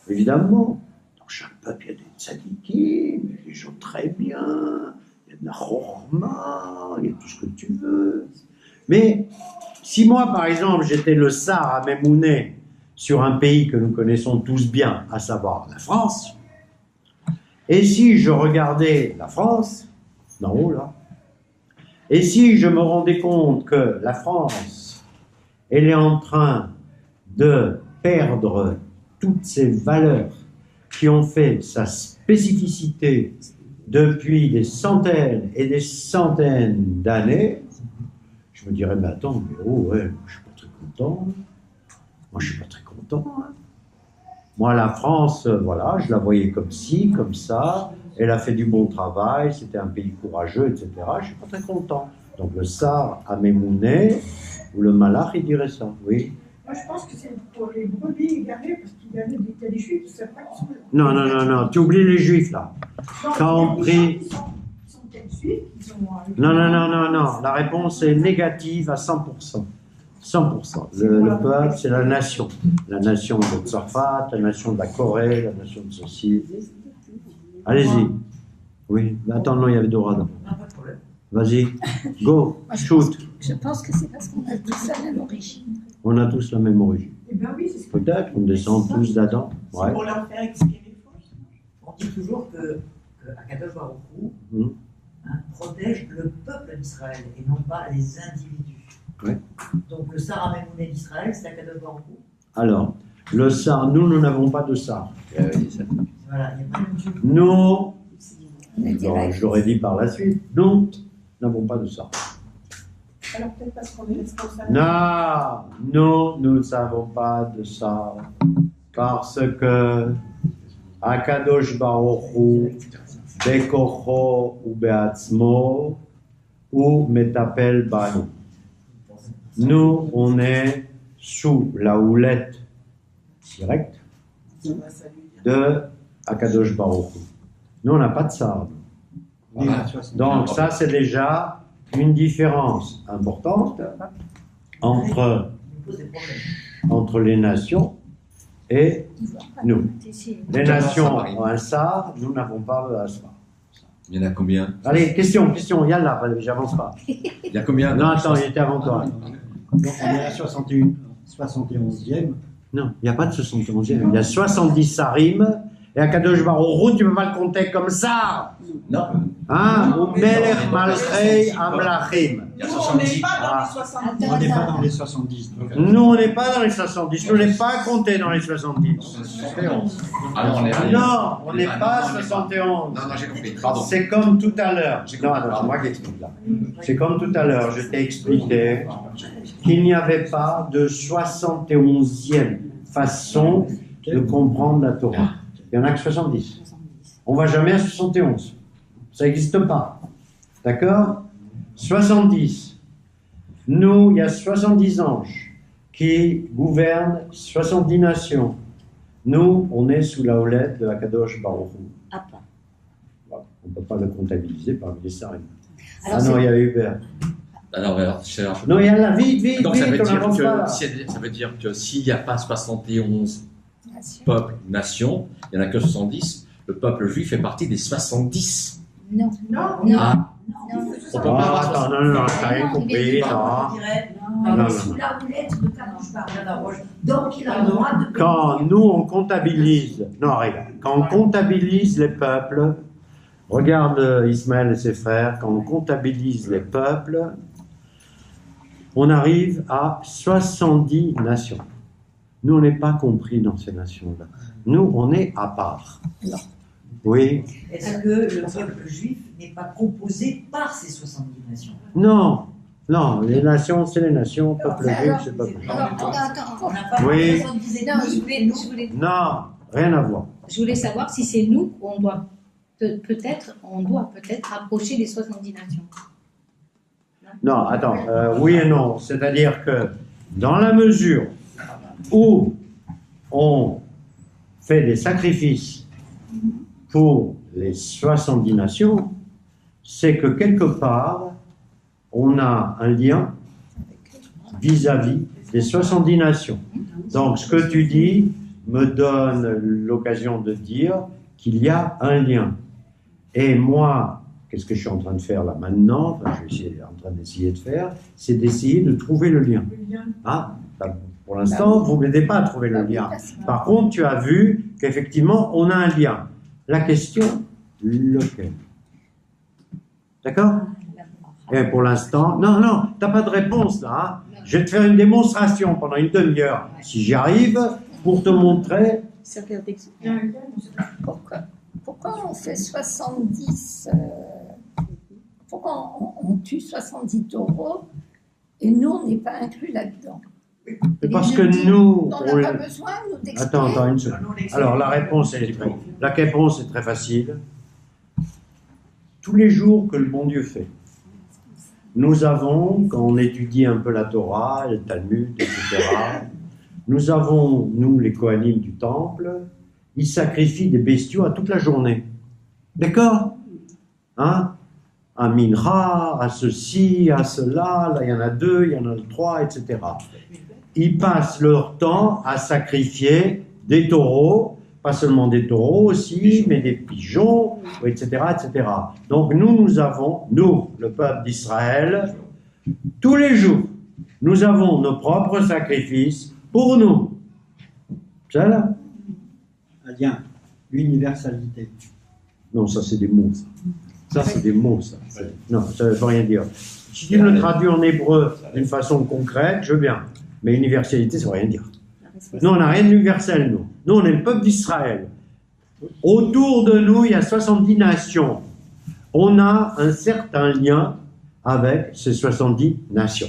Évidemment, dans chaque peuple, il y a des tzadikim, il y a des gens très bien, il y a de la chorma, il y a tout ce que tu veux. Mais si moi, par exemple, j'étais le Sar Amemouné sur un pays que nous connaissons tous bien, à savoir la France, et si je regardais la France, d'en haut là, et si je me rendais compte que la France, elle est en train de perdre toutes ces valeurs qui ont fait sa spécificité depuis des centaines et des centaines d'années, je me dirais, mais attends, mais oh ouais, je suis pas très content. Moi, je suis pas très content. Hein. Moi, la France, voilà, je la voyais comme ci, comme ça. Elle a fait du bon travail, c'était un pays courageux, etc. Je suis pas très content. Donc le Sar Amemouné, ou le Malach, il dirait ça, oui. Moi, je pense que c'est pour les brebis égarées, parce qu'il y a des juifs qui ne savent pas qu'ils sont là. Non, tu oublies les juifs, là. Non, Quand on prie... Ils sont peut-être juifs, ils ont... Non. La réponse est négative à 100%. 100%. Le peuple, c'est la nation. La nation de Tzarfat, la nation de la Corée, la nation de ceci. Allez-y. Oui, attends, non, il y avait Dora d'abord. Non, pas de problème. Vas-y, go, Moi, shoot. je pense que c'est parce qu'on a tous la même origine. On a tous la même origine. Eh bien oui, c'est ce que... Peut-être qu'on descend tous d'Adam. C'est Ouais. pour leur faire expirer force. On dit toujours que Akadosh Baruch Hu, Mhm. protège le peuple d'Israël et non pas les individus. Ouais. Donc le Sar Amemouné d'Israël, c'est Akadosh Baruch Hu. Alors, le Sar, nous n'avons pas de Sar. Voilà, il n'y a pas de Dieu. Nous, On est bon, direct. je l'aurais dit par la suite, nous n'avons pas de Sar. Alors peut-être parce qu'on est responsable. Non, nous ne savons pas de ça. Parce que Akadosh Baruch Hu, Bekocho ou Beatzmo, ou Metapel Banu. Nous, on est sous la houlette directe de Akadosh Baruch Hu. Nous, on n'a pas de ça. Donc ça, c'est déjà une différence importante entre les nations et nous. Les nations ont un Sar, nous n'avons pas un Sar. Il y en a combien? Allez, question, yallah, j'avance pas. Il y a combien? Non, attends, il était avant toi. Donc on est à 71e. Non, il n'y a pas de 71e, il y a 70 Sarim, et Akadosh Baruch Hu, tu ne peux pas le compter comme ça. Non. Hein? Ou Melech Malchei Amlachim. Il y a Nous, on 70. n'est pas dans les 70. On n'est pas dans les 70. donc, Nous, on n'est pas dans les 70, nous n'est pas compté dans les 70. 71. Ah non, on est à... Non, on n'est Ah, pas non, on est 71. Non, j'ai compris. Pardon. C'est comme tout à l'heure. J'ai Non, compris. attends, c'est moi qui explique là. C'est comme tout à l'heure, je t'ai expliqué qu'il n'y avait pas de 71e façon de comprendre la Torah. Il n'y en a que 70. On ne va jamais à 71. Ça n'existe pas. D'accord? 70. Nous, il y a 70 anges qui gouvernent 70 nations. Nous, on est sous la houlette de Akadosh Baruch Hu. À part. Voilà. On ne peut pas le comptabiliser parmi les sarim. Alors, Ah non, il y a Hubert. Alors, cher. Non, il y a là, vite, Donc ça veut on dire n'avance pas là. que ça veut dire que s'il n'y a pas 71 Nation. peuples, nations, il n'y en a que 70, le peuple juif fait partie des 70. Non. Non, Non. Ah, Non. on peut pas avoir attends, non, t'as rien compris, non. Je dirais, Non, non. sous la houlette de Canon Barnard. Donc il a le droit de. Quand nous on comptabilise, non regarde, quand on comptabilise les peuples, regarde Ismaël et ses frères, quand on comptabilise les peuples, on arrive à 70 nations. Nous on n'est pas compris dans ces nations-là. Nous on est à part. Non. Oui. Est-ce que le peuple juif n'est pas composé par ces 70 nations? Non. Non, les nations, c'est les nations, peuple Mais juif, alors- c'est peuple juif. Alors, attends. On n'a pas Oui. 70 Non, ethnies. Non, rien à voir. je voulais savoir si c'est nous qu'on doit peut-être approcher les 70 nations. Non, attends, oui et non. C'est-à-dire que dans la mesure où on fait des sacrifices pour les 70 nations, c'est que quelque part, on a un lien vis-à-vis des 70 nations. Donc, ce que tu dis me donne l'occasion de dire qu'il y a un lien. Et moi, qu'est-ce que je suis en train de faire là maintenant, enfin, je suis en train d'essayer de faire, c'est d'essayer de trouver le lien. le lien. Hein? Pour l'instant, vous ne m'aidez pas à trouver le lien. Par contre, tu as vu qu'effectivement, on a un lien. La question, lequel? D'accord? Et pour l'instant, non, tu n'as pas de réponse là. Hein? Je vais te faire une démonstration pendant une demi-heure, si j'y arrive, pour te montrer. Servir d'exemple. Il y a un lien, on sait pas. Pourquoi on fait 70 pourquoi on tue 70 taureaux et nous, on n'est pas inclus là-dedans? C'est parce que nous. On n'a pas besoin, nous, d'expliquer. Attends, une seconde. Alors, la réponse est très facile. Tous les jours que le bon Dieu fait, nous avons, quand on étudie un peu la Torah, le Talmud, etc., nous avons, nous, les Kohanim du temple, ils sacrifient des bestiaux à toute la journée. D'accord? Hein? À Mincha, à ceci, à cela, là il y en a 2, il y en a 3, etc. Ils passent leur temps à sacrifier des taureaux, pas seulement des taureaux aussi, mais des pigeons, etc., etc. Donc nous avons, nous, le peuple d'Israël, tous les jours, nous avons nos propres sacrifices pour nous. C'est là? Un lien, universalité. Non, ça c'est des mots. Ça c'est des mots, ça. Non, ça ne veut rien dire. Si tu me le traduis en hébreu d'une façon concrète, je veux bien. Mais universalité, ça ne veut rien dire. Nous, on n'a rien d'universel, nous. Nous, on est le peuple d'Israël. Autour de nous, il y a 70 nations. On a un certain lien avec ces 70 nations.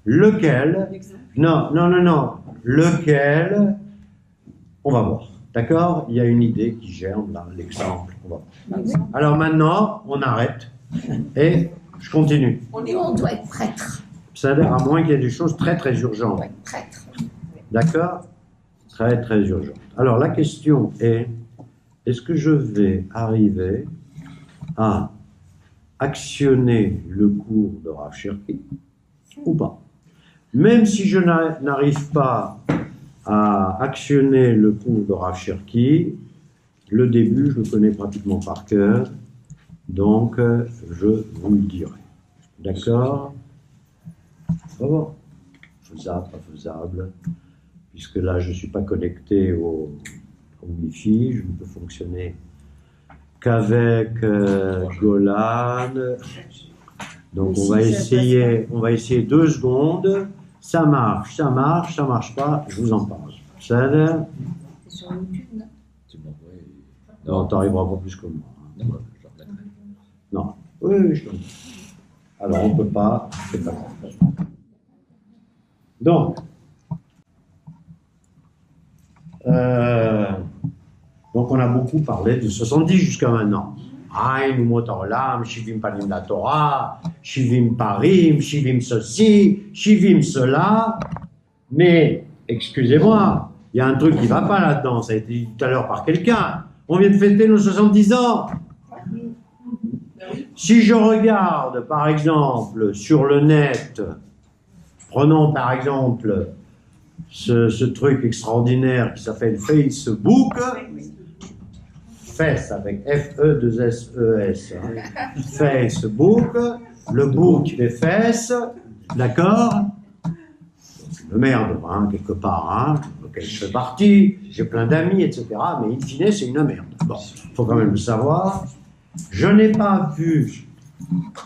Lequel? Non. Lequel? On va voir. D'accord? Il y a une idée qui germe là, l'exemple. On va voir. Alors maintenant, on arrête et je continue. Nous, on doit être prêtre. C'est-à-dire, à moins qu'il y ait des choses très très On urgentes. doit être prêtre. D'accord? Très très urgentes. Alors la question est, est-ce que je vais arriver à actionner le cours de Rav Cherki ou pas? Même si je n'arrive pas à actionner le cours de Rav Cherki, le début, je le connais pratiquement par cœur, donc je vous le dirai. D'accord? On va voir. Faisable, pas faisable, puisque là, je ne suis pas connecté au Wi-Fi, je ne peux fonctionner qu'avec Golan. Donc on va essayer 2 secondes. Ça marche pas, je vous en parle. Ça l'air? C'est sur YouTube, non? Tu m'envoies. Non, tu n'arriveras pas plus que moi. Non, je remettrai. Non. Oui, je comprends. Alors, on ne peut pas, c'est pas grave. Donc, on a beaucoup parlé de 70 jusqu'à maintenant. Aïn, Umot Olam, Shivim Panim la Torah, Shivim Parim, Shivim ceci, Shivim cela. Mais, excusez-moi, il y a un truc qui ne va pas là-dedans, ça a été dit tout à l'heure par quelqu'un. On vient de fêter nos 70 ans. Si je regarde, par exemple, sur le net, prenons par exemple ce truc extraordinaire qui s'appelle Facebook. Fes avec F-E-2-S-E-S. Facebook, le book des fesses, d'accord? C'est une merde, hein, quelque part, hein, auquel je fais partie, j'ai plein d'amis, etc. Mais in fine, c'est une merde. Bon, il faut quand même le savoir. Je n'ai pas vu,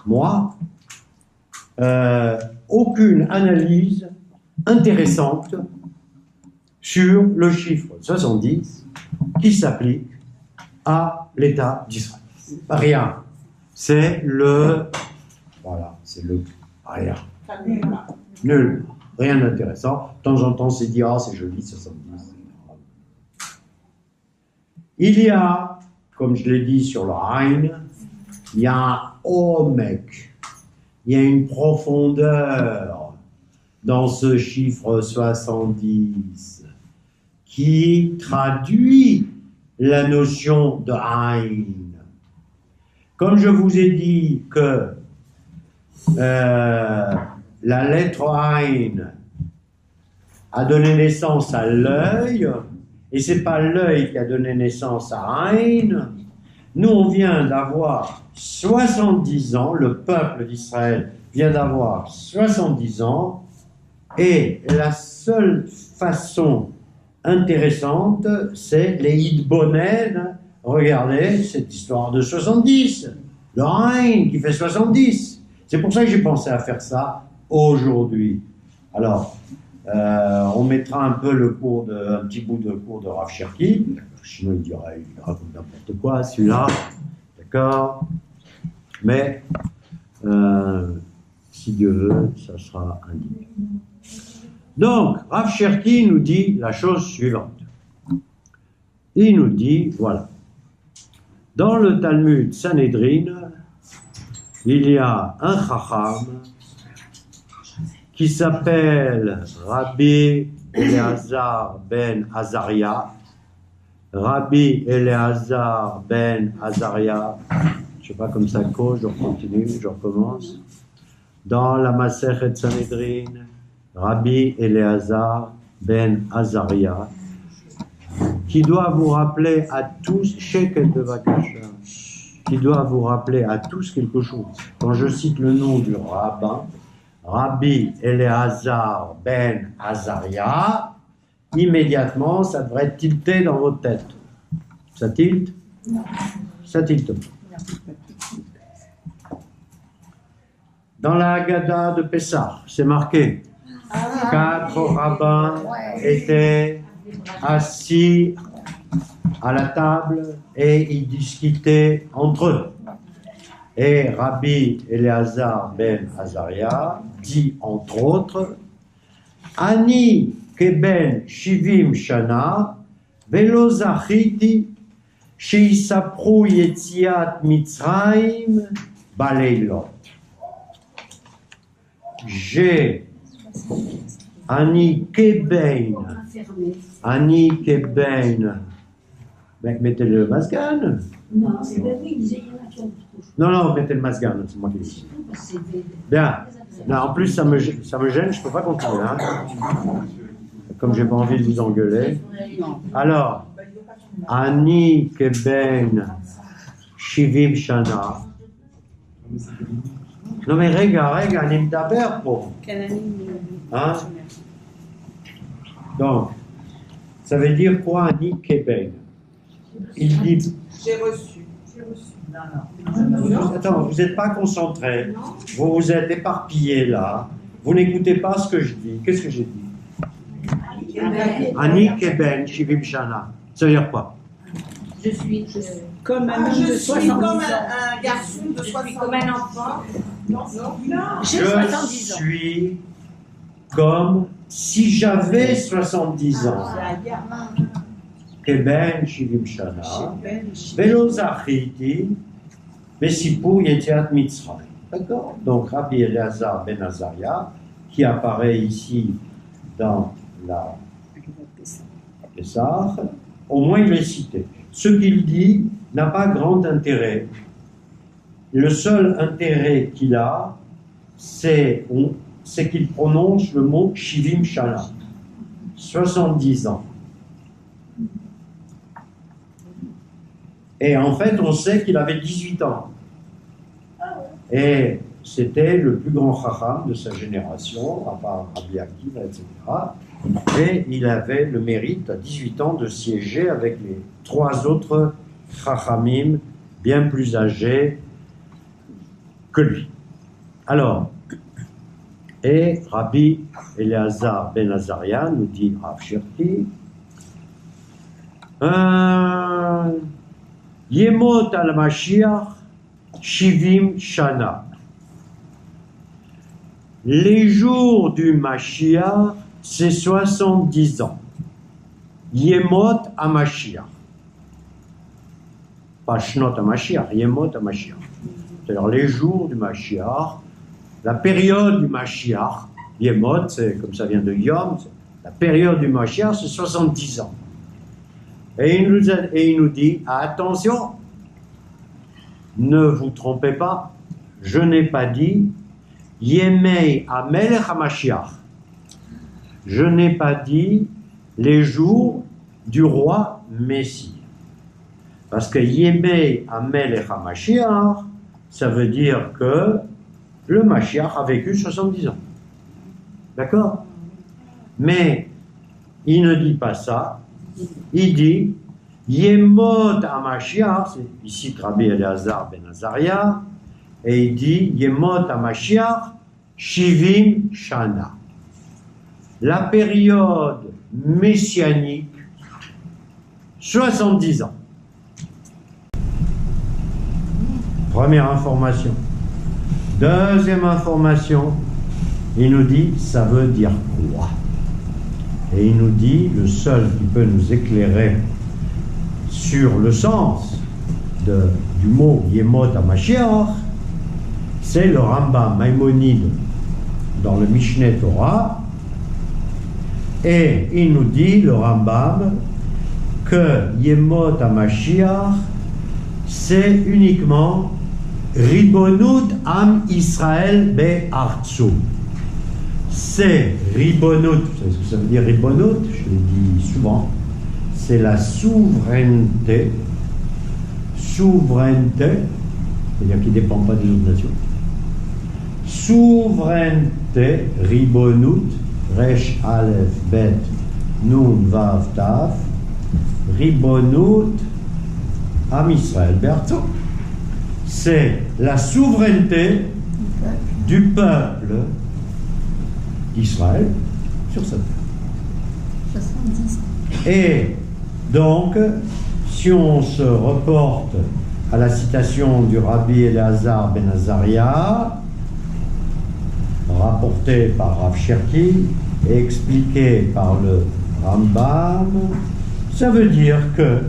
moi, aucune analyse intéressante sur le chiffre 70 qui s'applique à l'État d'Israël. Rien. C'est le... Voilà, c'est le... Rien. Nul. Rien d'intéressant. De temps en temps, c'est dit, ah, c'est joli, 70. Il y a, comme je l'ai dit sur le Hein, il y a un omek, il y a une profondeur dans ce chiffre 70 qui traduit la notion de Hein. Comme je vous ai dit que la lettre Hein a donné naissance à l'œil, et c'est pas l'œil qui a donné naissance à Hein. Nous, on vient d'avoir 70 ans, le peuple d'Israël vient d'avoir 70 ans, et la seule façon intéressante, c'est les Hitbonen. Regardez cette histoire de 70, le Hein qui fait 70. C'est pour ça que j'ai pensé à faire ça aujourd'hui. Alors, on mettra un peu un petit bout de cours de Rav Cherki, sinon il raconte n'importe quoi, celui-là, d'accord? Mais, si Dieu veut, ça sera indiqué. Donc, Rav Cherki nous dit la chose suivante. Il nous dit, voilà, dans le Talmud Sanhedrin, il y a un Chacham qui s'appelle Rabbi Eleazar ben Azaria. Rabbi Eleazar ben Azaria, je ne sais pas comme ça cause, je continue, je recommence. Dans la Masechet Sanhedrin, Rabbi Eleazar ben Azaria, qui doit vous rappeler à tous, Sheket Bevakasha, qui doit vous rappeler à tous quelque chose. Quand je cite le nom du rabbin, Rabbi Eleazar ben Azaria, immédiatement, ça devrait tilter dans votre tête. Ça tilte? Non. Ça tilte pas. Dans la Haggadah de Pessah, c'est marqué, 4 rabbins étaient assis à la table et ils discutaient entre eux. Et Rabbi Eleazar ben Azaria dit entre autres, Ani keben shivim shana velo zachiti sheisapru yetziat Mitzrayim baleilot. J'ai Ani keben, mettez le masgan. Non, c'est ben oui, il disait, il y en a qui ont trop chaud. Non, mettez le masgan, c'est moi qui dis. Bien. Non, en plus, ça me gêne, je ne peux pas continuer. Hein. Comme j'ai pas envie de vous engueuler. Alors, Ani keben shivim shana. Non mais rega, אני מדבר פה. Hein? Donc, ça veut dire quoi, Ani keben? Il dit... J'ai reçu. Attends, vous n'êtes pas concentré, vous vous êtes éparpillé là, vous n'écoutez pas ce que je dis. Qu'est-ce que j'ai dit? Ani keben shivim shana. Ça veut dire quoi? Je suis comme un homme Je de suis 70 comme ans. un garçon de 70 ans. comme un enfant. J'ai 70 ans. Je suis comme si j'avais 70 ans. Keben shivim shana. Velo zachiti. Messipur yetiat Mitzrayim. D'accord? Donc Rabbi Eleazar ben Azaria, qui apparaît ici dans la Pessah, au moins il est cité. Ce qu'il dit n'a pas grand intérêt. Le seul intérêt qu'il a, c'est qu'il prononce le mot Shivim Shana, 70 ans. Et en fait, on sait qu'il avait 18 ans. Et c'était le plus grand chacham de sa génération, à part Rabbi Akiva, etc. Et il avait le mérite, à 18 ans, de siéger avec les 3 autres chachamim bien plus âgés que lui. Alors, et Rabbi Eleazar ben Azaria nous dit Rav Shirki, Yemot al Mashiach Shivim Shana. Les jours du Mashiach, c'est 70 ans. Yemot à Mashiach. Pas Shnot à Mashiach, Yemot à Mashiach. C'est-à-dire les jours du Mashiach, la période du Mashiach, Yemot, c'est comme ça vient de Yom, la période du Mashiach, c'est 70 ans. Et il nous dit, attention, ne vous trompez pas, je n'ai pas dit Yemei Amelech HaMashiach. Je n'ai pas dit les jours du roi Messie. Parce que Yemei Amelech HaMashiach, ça veut dire que le Mashiach a vécu 70 ans. D'accord? Mais il ne dit pas ça. Il dit Yemot HaMashiach, c'est ici Rabbi Eleazar ben Azaria, et il dit Yemot HaMashiach Shivim Shana. La période messianique, 70 ans. Première information. Deuxième information, il nous dit, ça veut dire quoi? Et il nous dit, le seul qui peut nous éclairer sur le sens du mot Yemot HaMashiach, c'est le Rambam Maïmonide dans le Mishneh Torah. Et il nous dit, le Rambam, que Yemot HaMashiach, c'est uniquement Ribonut Am Israël Be'artso. C'est Ribonut, vous savez ce que ça veut dire Ribonut? Je l'ai dit souvent. C'est la souveraineté. Souveraineté, c'est-à-dire qui ne dépend pas des autres nations. Souveraineté, Ribonut, Resh Aleph Bet Nun Vav Taf, Ribonut Am Israël Be'artso. C'est la souveraineté du peuple d'Israël sur sa terre. 70 ans. Et donc, si on se reporte à la citation du Rabbi Eleazar ben Azaria, rapportée par Rav Shirki et expliquée par le Rambam, ça veut dire que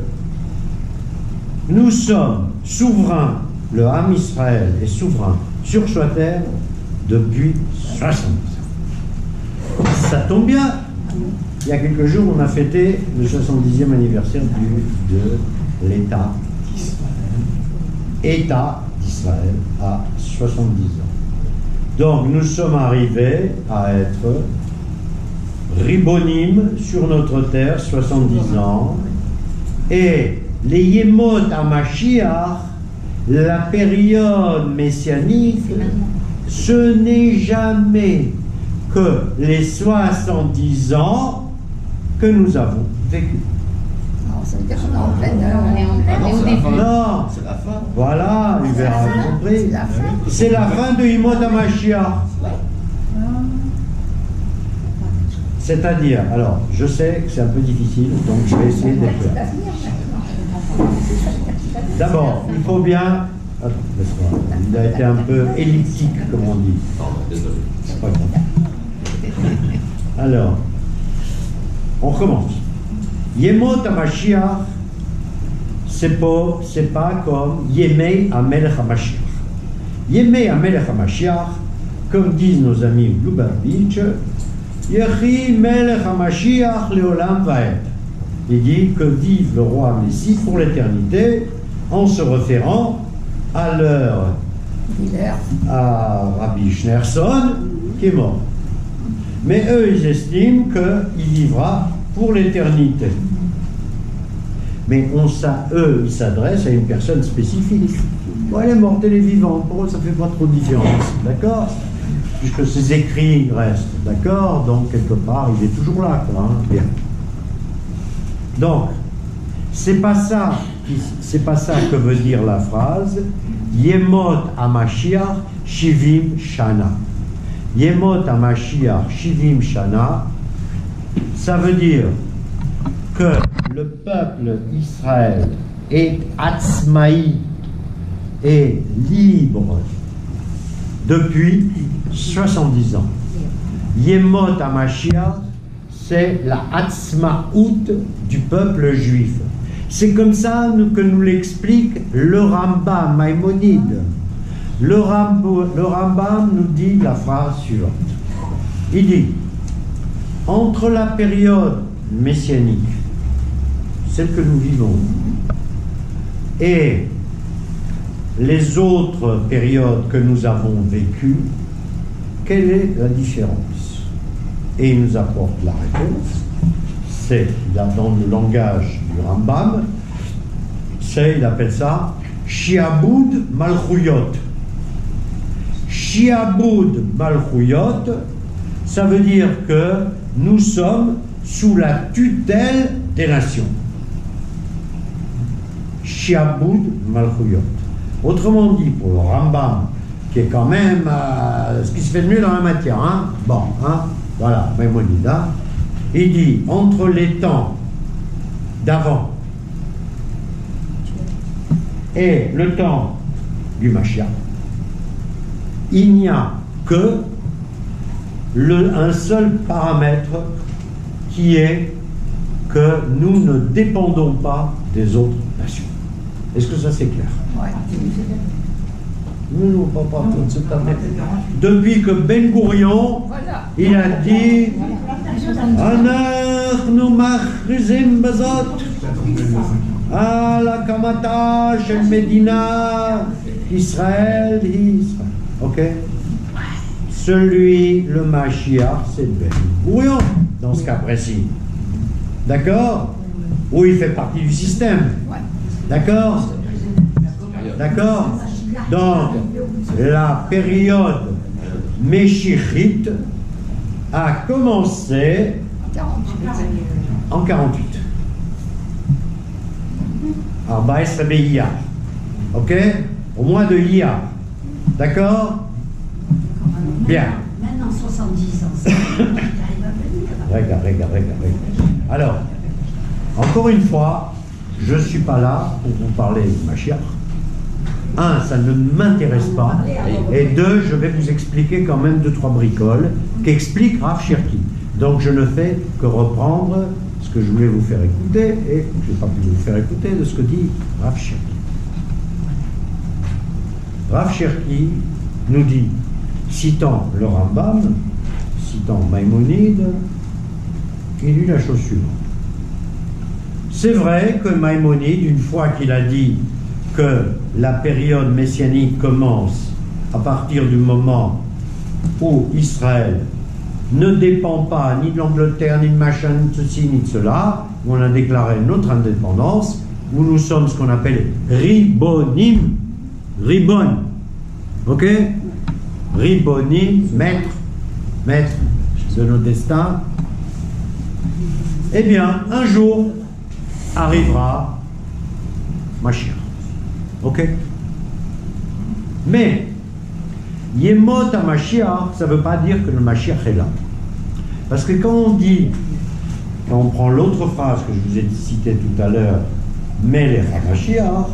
nous sommes souverains. Le Ham Israël est souverain sur sa terre depuis 70 ans. Ça tombe bien. Il y a quelques jours, on a fêté le 70e anniversaire de l'État d'Israël. État d'Israël à 70 ans. Donc nous sommes arrivés à être ribonim sur notre terre 70 ans. Et les Yemot HaMashiach, la période messianique, ce n'est jamais que les 70 ans que nous avons vécu. Non, ça veut dire qu'on est en pleine heure. On est au début. Non, C'est la fin. voilà, Hubert a compris. C'est la fin. C'est la fin de Yemot HaMashiach. C'est-à-dire, alors, je sais que c'est un peu difficile, donc je vais essayer d'être C'est clair. l'avenir maintenant. D'abord, il faut bien... Attends, laisse-moi. Il a été un peu elliptique, comme on dit. Pardon, désolé. C'est pas grave. Alors, on commence. Yemot HaMashiach, c'est pas comme Yemei Amelech HaMashiach. Yemei Amelech HaMashiach, comme disent nos amis Lubavitch, Yechi Melech HaMashiach Leolam Vaed. Il dit que vive le roi Messie pour l'éternité, en se référant à l'heure à Rabbi Schneerson qui est mort. Mais eux, ils estiment qu'il vivra pour l'éternité. Mais eux, ils s'adressent à une personne spécifique. Bon, elle est morte, elle est vivante. Pour eux, ça ne fait pas trop de différence. D'accord? Puisque ses écrits restent. D'accord? Donc, quelque part, il est toujours là, quoi. Hein? Bien. Donc, c'est pas ça que veut dire la phrase Yemot HaMashiach Shivim Shana. Yemot HaMashiach Shivim Shana, ça veut dire que le peuple d'Israël est atzmaï, est libre depuis 70 ans. Yemot HaMashiach, c'est la atzmaout du peuple juif. C'est comme ça que nous l'explique le Rambam Maïmonide. Le Rambam nous dit la phrase suivante. Il dit, entre la période messianique, celle que nous vivons, et les autres périodes que nous avons vécues, quelle est la différence? Et il nous apporte la réponse. C'est dans le langage du Rambam, il appelle ça Shiaboud Malchuyot. Shiaboud Malchuyot, ça veut dire que nous sommes sous la tutelle des nations. Shiaboud Malchuyot. Autrement dit, pour le Rambam, qui est quand même ce qui se fait de mieux dans la matière, hein? Bon, hein? Voilà, Maïmonide, il dit, entre les temps d'avant et le temps du Mashiach, il n'y a que un seul paramètre qui est que nous ne dépendons pas des autres nations. Est-ce que ça c'est clair? Ouais. Non, pas tout à fait. Depuis que Ben Gurion, Voilà. il a dit אנחנו מכריזים בזאת על הקמתה של מדינה ישראל היא ישראל. Ok? Celui, le Mashiach, c'est Ben Gurion, dans ce cas précis. D'accord? Où il fait partie du système. D'accord? D'accord? Donc, la période Meshichite a commencé en 48. Arbaes Iyar. Ok? Au mois de Iyar. D'accord? Bien. Maintenant 70 ans. Regarde. Alors, encore une fois, je ne suis pas là pour vous parler de Mashiach. Un, ça ne m'intéresse pas. Et deux, je vais vous expliquer quand même 2-3 bricoles qu'explique Rav Cherki. Donc je ne fais que reprendre ce que je voulais vous faire écouter et je n'ai pas pu vous faire écouter de ce que dit Rav Cherki. Rav Cherki nous dit, citant le Rambam, citant Maïmonide, il dit la chose suivante. C'est vrai que Maïmonide, une fois qu'il a dit que la période messianique commence à partir du moment où Israël ne dépend pas ni de l'Angleterre, ni de machin, ni de ceci, ni de cela, où on a déclaré notre indépendance, où nous sommes ce qu'on appelle ribonim, ribon, ok? Ribonim, maître de nos destins. Eh bien, un jour arrivera Mashiach. Ok? Mais Yemot HaMashiach, ça ne veut pas dire que le Mashiach est là. Parce que quand on prend l'autre phrase que je vous ai citée tout à l'heure, Melech HaMashiach,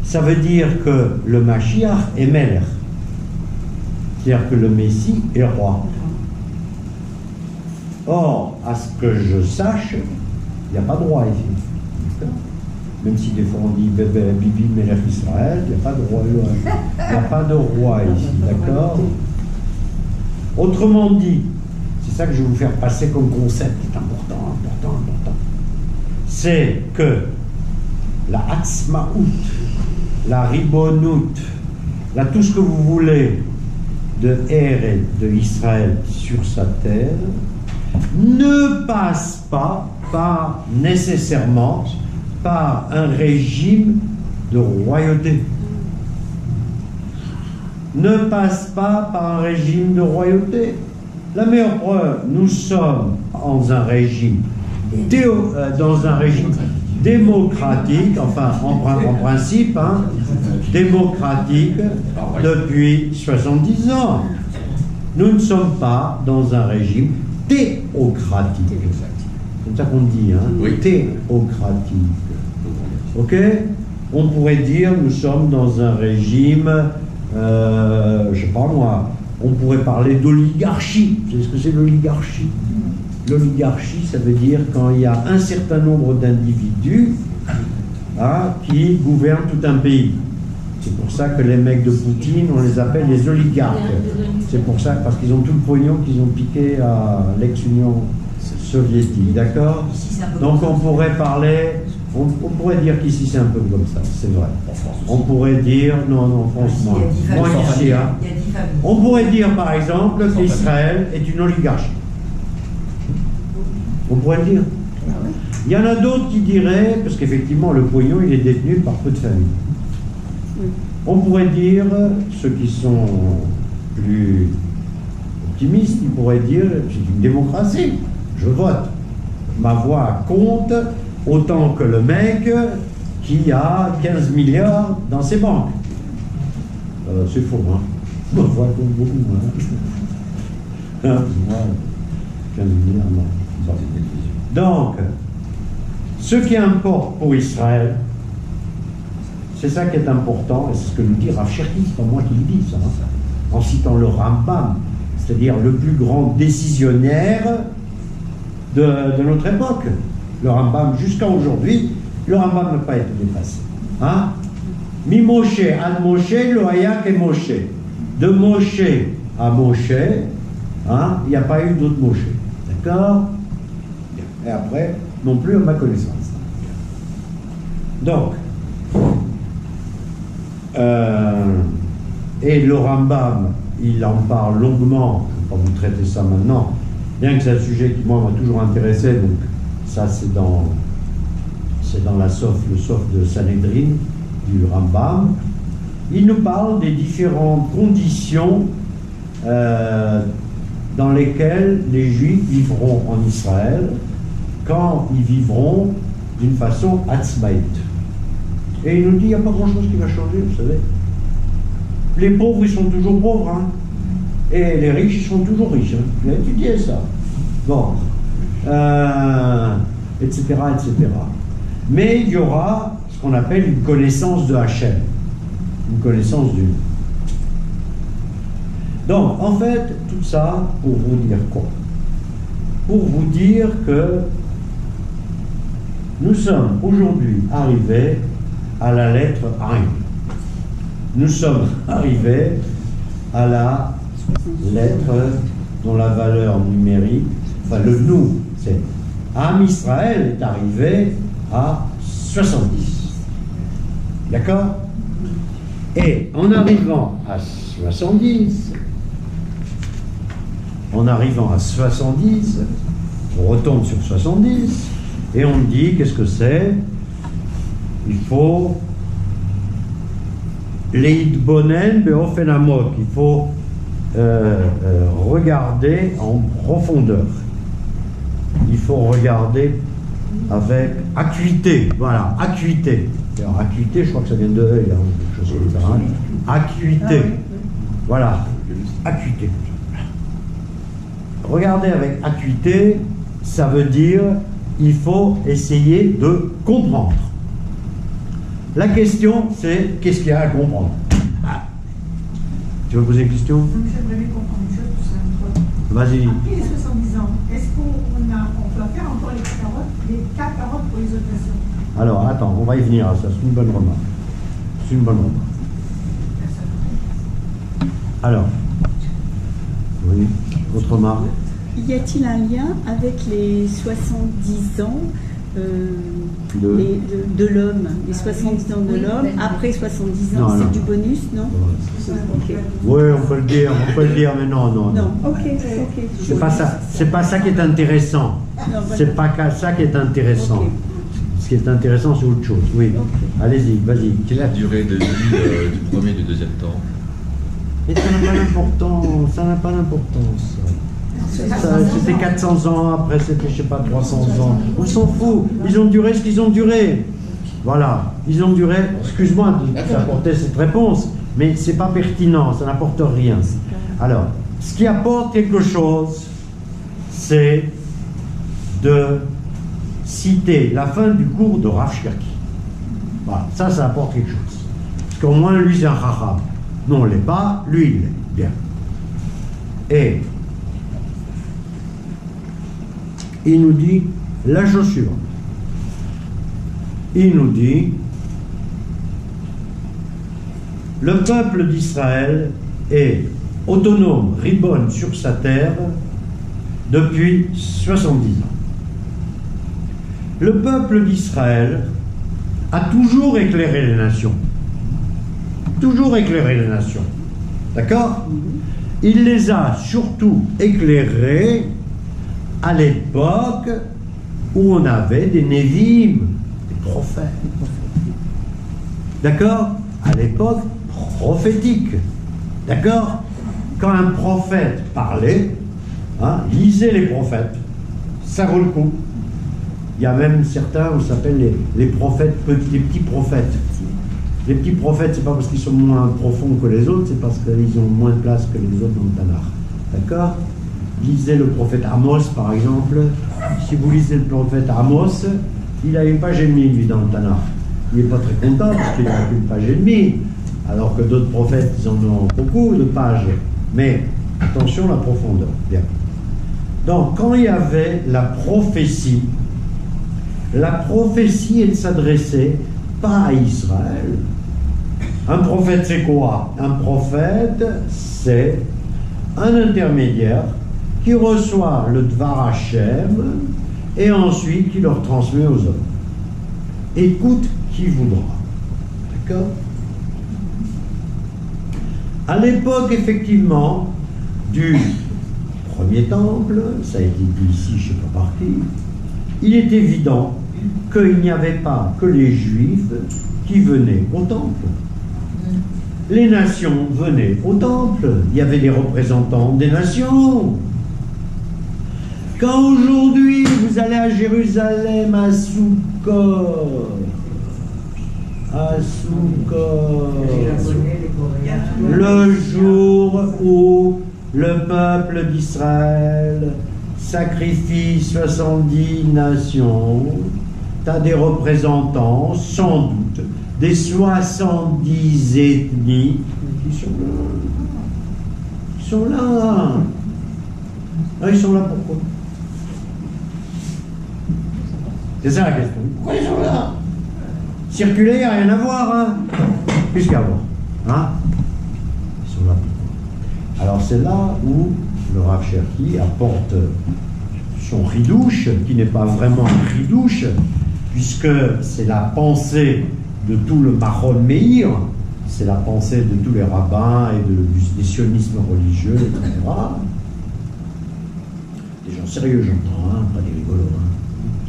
ça veut dire que le Mashiach est Melech. C'est-à-dire que le Messie est roi. Or, à ce que je sache, il n'y a pas de roi ici. Même si des fois on dit Bibi Melech Israël, il n'y a pas de roi. Il n'y a pas de roi ici, d'accord? Autrement dit, c'est ça que je vais vous faire passer comme concept, qui est important. C'est que la Atzmaout, la Ribonout, là tout ce que vous voulez de Eretz, de Israël sur sa terre, ne passe pas pas nécessairement par un régime de royauté. Ne passe pas par un régime de royauté. La meilleure preuve, nous sommes dans un régime, démocratique, enfin en principe, hein, démocratique depuis 70 ans. Nous ne sommes pas dans un régime théocratique. C'est comme ça qu'on dit, hein, Oui. théocratique. Ok? On pourrait dire nous sommes dans un régime, je sais pas moi, on pourrait parler d'oligarchie. Vous savez ce que c'est l'oligarchie? L'oligarchie, ça veut dire quand il y a un certain nombre d'individus hein, qui gouvernent tout un pays. C'est pour ça que les mecs de Poutine, on les appelle les oligarques. C'est pour ça, parce qu'ils ont tout le pognon qu'ils ont piqué à l'ex-Union soviétique. D'accord? Donc on pourrait parler, on pourrait dire qu'ici c'est un peu comme ça, c'est vrai. On pourrait dire, non, en France, moins qu'ici. Hein. On pourrait dire par exemple qu'Israël est une oligarchie. On pourrait le dire. Il y en a d'autres qui diraient, parce qu'effectivement le pognon il est détenu par peu de familles. On pourrait dire, ceux qui sont plus optimistes, ils pourraient dire c'est une démocratie, je vote. Ma voix compte autant que le mec qui a 15 milliards dans ses banques. C'est faux, hein. Ma voix compte beaucoup, hein. Moi, 15 milliards, non. Donc, ce qui importe pour Israël, c'est ça qui est important, et c'est ce que nous dit Rav Cherki, c'est pas moi qui le dis, ça, hein, en citant le Rambam, c'est-à-dire le plus grand décisionnaire de notre époque. Le Rambam, jusqu'à aujourd'hui, le Rambam n'a pas été dépassé. Hein? Mi Moshe ad Moshe, lo haya ke Moshe. De Moshe à Moshe, hein, il n'y a pas eu d'autre Moshe. D'accord? Et après, non plus à ma connaissance. Donc, et le Rambam, il en parle longuement, je ne vais pas vous traiter ça maintenant, bien que c'est un sujet qui moi m'a toujours intéressé, donc ça c'est dans le Sof de Sanhedrin du Rambam. Il nous parle des différentes conditions dans lesquelles les Juifs vivront en Israël quand ils vivront d'une façon atzmaït. Et il nous dit, il n'y a pas grand-chose qui va changer, vous savez. Les pauvres, ils sont toujours pauvres, hein. Et les riches, ils sont toujours riches. Hein. J'ai étudié ça. Bon. Etc., etc. Mais il y aura ce qu'on appelle une connaissance de Hachem. Une connaissance du... Donc, en fait, tout ça, pour vous dire quoi? Pour vous dire que nous sommes aujourd'hui arrivés à la lettre Ain. Nous sommes arrivés à la lettre dont la valeur numérique, enfin le nous, c'est Am Israël est arrivé à 70. D'accord? Et en arrivant à 70, on retombe sur 70, et on dit, qu'est-ce que c'est? Il faut leitbonen beofen amok, il faut regarder en profondeur. Il faut regarder avec acuité, voilà, acuité. Alors, acuité, je crois que ça vient de œil, hein, quelque chose comme ça. Hein. Acuité, voilà, acuité. Regarder avec acuité, ça veut dire il faut essayer de comprendre. La question, c'est qu'est-ce qu'il y a à comprendre? Tu veux poser une question? J'aimerais bien comprendre une chose, tout ça. Vas-y. Après les 70 ans, est-ce qu'on peut faire encore les carottes pour les autres nations? Alors, attends, on va y venir à ça, c'est une bonne remarque. C'est une bonne remarque. Alors, oui, autre remarque? Y a-t-il un lien avec les 70 ans de l'homme, les 70 ans de l'homme, après 70 ans, c'est du bonus, non? Ok. Oui, on peut le dire, mais non. Non, ok. C'est pas ça qui est intéressant. C'est pas ça qui est intéressant. Ok. Ce qui est intéressant, c'est autre chose. Oui. Ok. Allez-y, vas-y. Quelle est la durée de vie du premier et du deuxième temps? Mais ça n'a pas d'importance. Ça n'a pas d'importance. C'était 400 ans, après c'était, je sais pas, 300 ans. On s'en fout. Ils ont duré ce qu'ils ont duré. Voilà. Ils ont duré. Excuse-moi d'apporter cette réponse, mais c'est pas pertinent. Ça n'apporte rien. Alors, ce qui apporte quelque chose, c'est de citer la fin du cours de Rav Cherki. Voilà. Ça apporte quelque chose. Parce qu'au moins, lui, c'est un chacham. Nous, on ne l'est pas. Lui, il l'est. Bien. Et il nous dit la chose suivante. Il nous dit le peuple d'Israël est autonome, ribonne sur sa terre depuis 70 ans. Le peuple d'Israël a toujours éclairé les nations. Toujours éclairé les nations. D'accord? Il les a surtout éclairées à l'époque où on avait des Névim, des prophètes. D'accord? À l'époque prophétique. D'accord? Quand un prophète parlait, lisez les prophètes, ça vaut le coup. Il y a même certains, on s'appelle les prophètes, les petits prophètes. Les petits prophètes, c'est pas parce qu'ils sont moins profonds que les autres, c'est parce qu'ils ont moins de place que les autres dans le Tanakh. D'accord? Lisez le prophète Amos, par exemple. Si vous lisez le prophète Amos, il a une page et demie, lui, dans le Tanakh. Il n'est pas très content parce qu'il n'a qu'une page et demie, alors que d'autres prophètes, ils en ont beaucoup de pages. Mais attention à la profondeur. Bien. Donc, quand il y avait la prophétie, elle s'adressait pas à Israël. Un prophète, c'est quoi? Un prophète, c'est un intermédiaire qui reçoit le Dvar Hashem et ensuite qui le transmet aux hommes. Écoute qui voudra. D'accord? À l'époque, effectivement, du premier temple, ça a été dit ici, je ne sais pas par qui, il est évident qu'il n'y avait pas que les Juifs qui venaient au temple. Les nations venaient au temple. Il y avait des représentants des nations. Quand aujourd'hui vous allez à Jérusalem, à Sukkot, le jour où le peuple d'Israël sacrifie 70 nations, tu as des représentants, sans doute, des 70 ethnies qui sont là. Ils sont là. Ils sont là pourquoi? C'est ça la question. Pourquoi ils sont là? Circuler, il n'y a rien à voir, plus qu'à voir. Ils sont là pourquoi? Alors c'est là où le Rav Cherki apporte son ridouche, qui n'est pas vraiment un ridouche, puisque c'est la pensée de tout le Mahon Meir, c'est la pensée de tous les rabbins et des sionismes religieux, etc. Des gens sérieux, j'entends, pas des rigolos.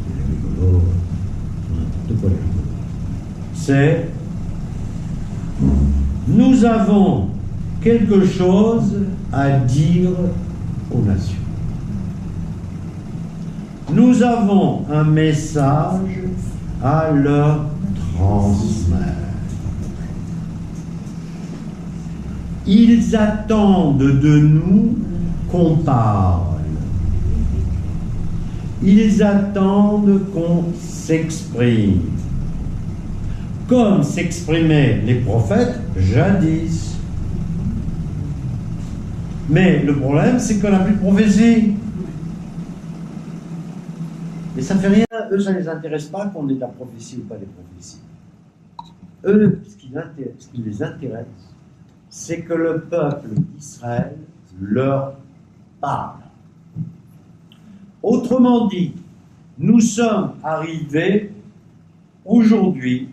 Les rigolos, n'importe quoi les rigolos. C'est nous avons quelque chose à dire aux nations. Nous avons un message à leur transmettre. Ils attendent de nous qu'on parle. Ils attendent qu'on s'exprime. Comme s'exprimaient les prophètes jadis. Mais le problème, c'est qu'on n'a plus de prophétie. Mais ça ne fait rien, eux, ça ne les intéresse pas qu'on ait de la prophétie ou pas des prophéties. Eux, ce qui les intéresse, c'est que le peuple d'Israël leur parle. Autrement dit, nous sommes arrivés aujourd'hui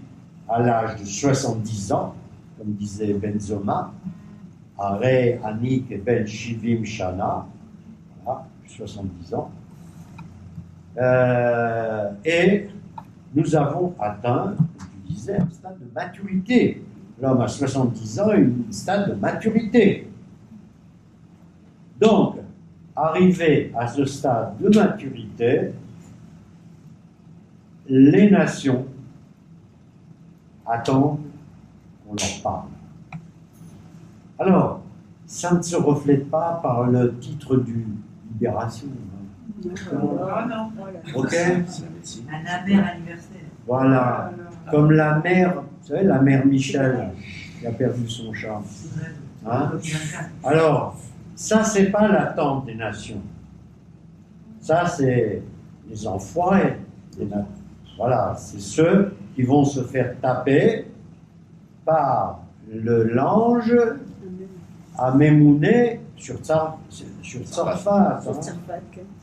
à l'âge de 70 ans, comme disait Benzoma, Are Anik Ben Shivim Shana, voilà, 70 ans, et nous avons atteint, comme tu disais, un stade de maturité. L'homme à 70 ans a un stade de maturité. Donc, arrivé à ce stade de maturité, les nations attendent qu'on leur parle. Alors, ça ne se reflète pas par le titre du Libération. Ah non. Ok? Un amère anniversaire. Voilà. Comme la mère, vous savez, la mère Michel, qui a perdu son chat. Hein? Alors, ça, c'est pas l'attente des nations. Ça, c'est les enfoirés. Voilà, c'est ceux qui vont se faire taper par l'ange à Mémouné sur Tsarfat.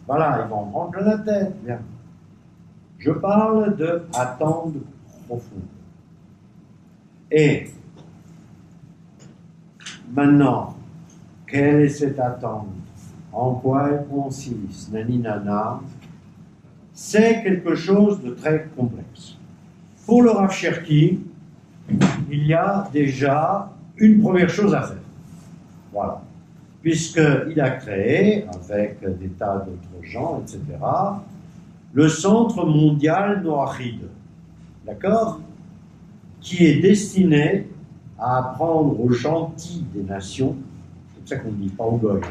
Voilà, ils vont en prendre la tête. Bien. Je parle de attente profonde. Et maintenant, quelle est cette attente? En quoi elle consiste? Nani nana. C'est quelque chose de très complexe. Pour le Rav Cherki, il y a déjà une première chose à faire. Voilà. Puisqu'il a créé, avec des tas d'autres gens, etc., le Centre mondial Noachide, d'accord, qui est destiné à apprendre aux gentils des nations, c'est comme ça qu'on dit, pas aux goy,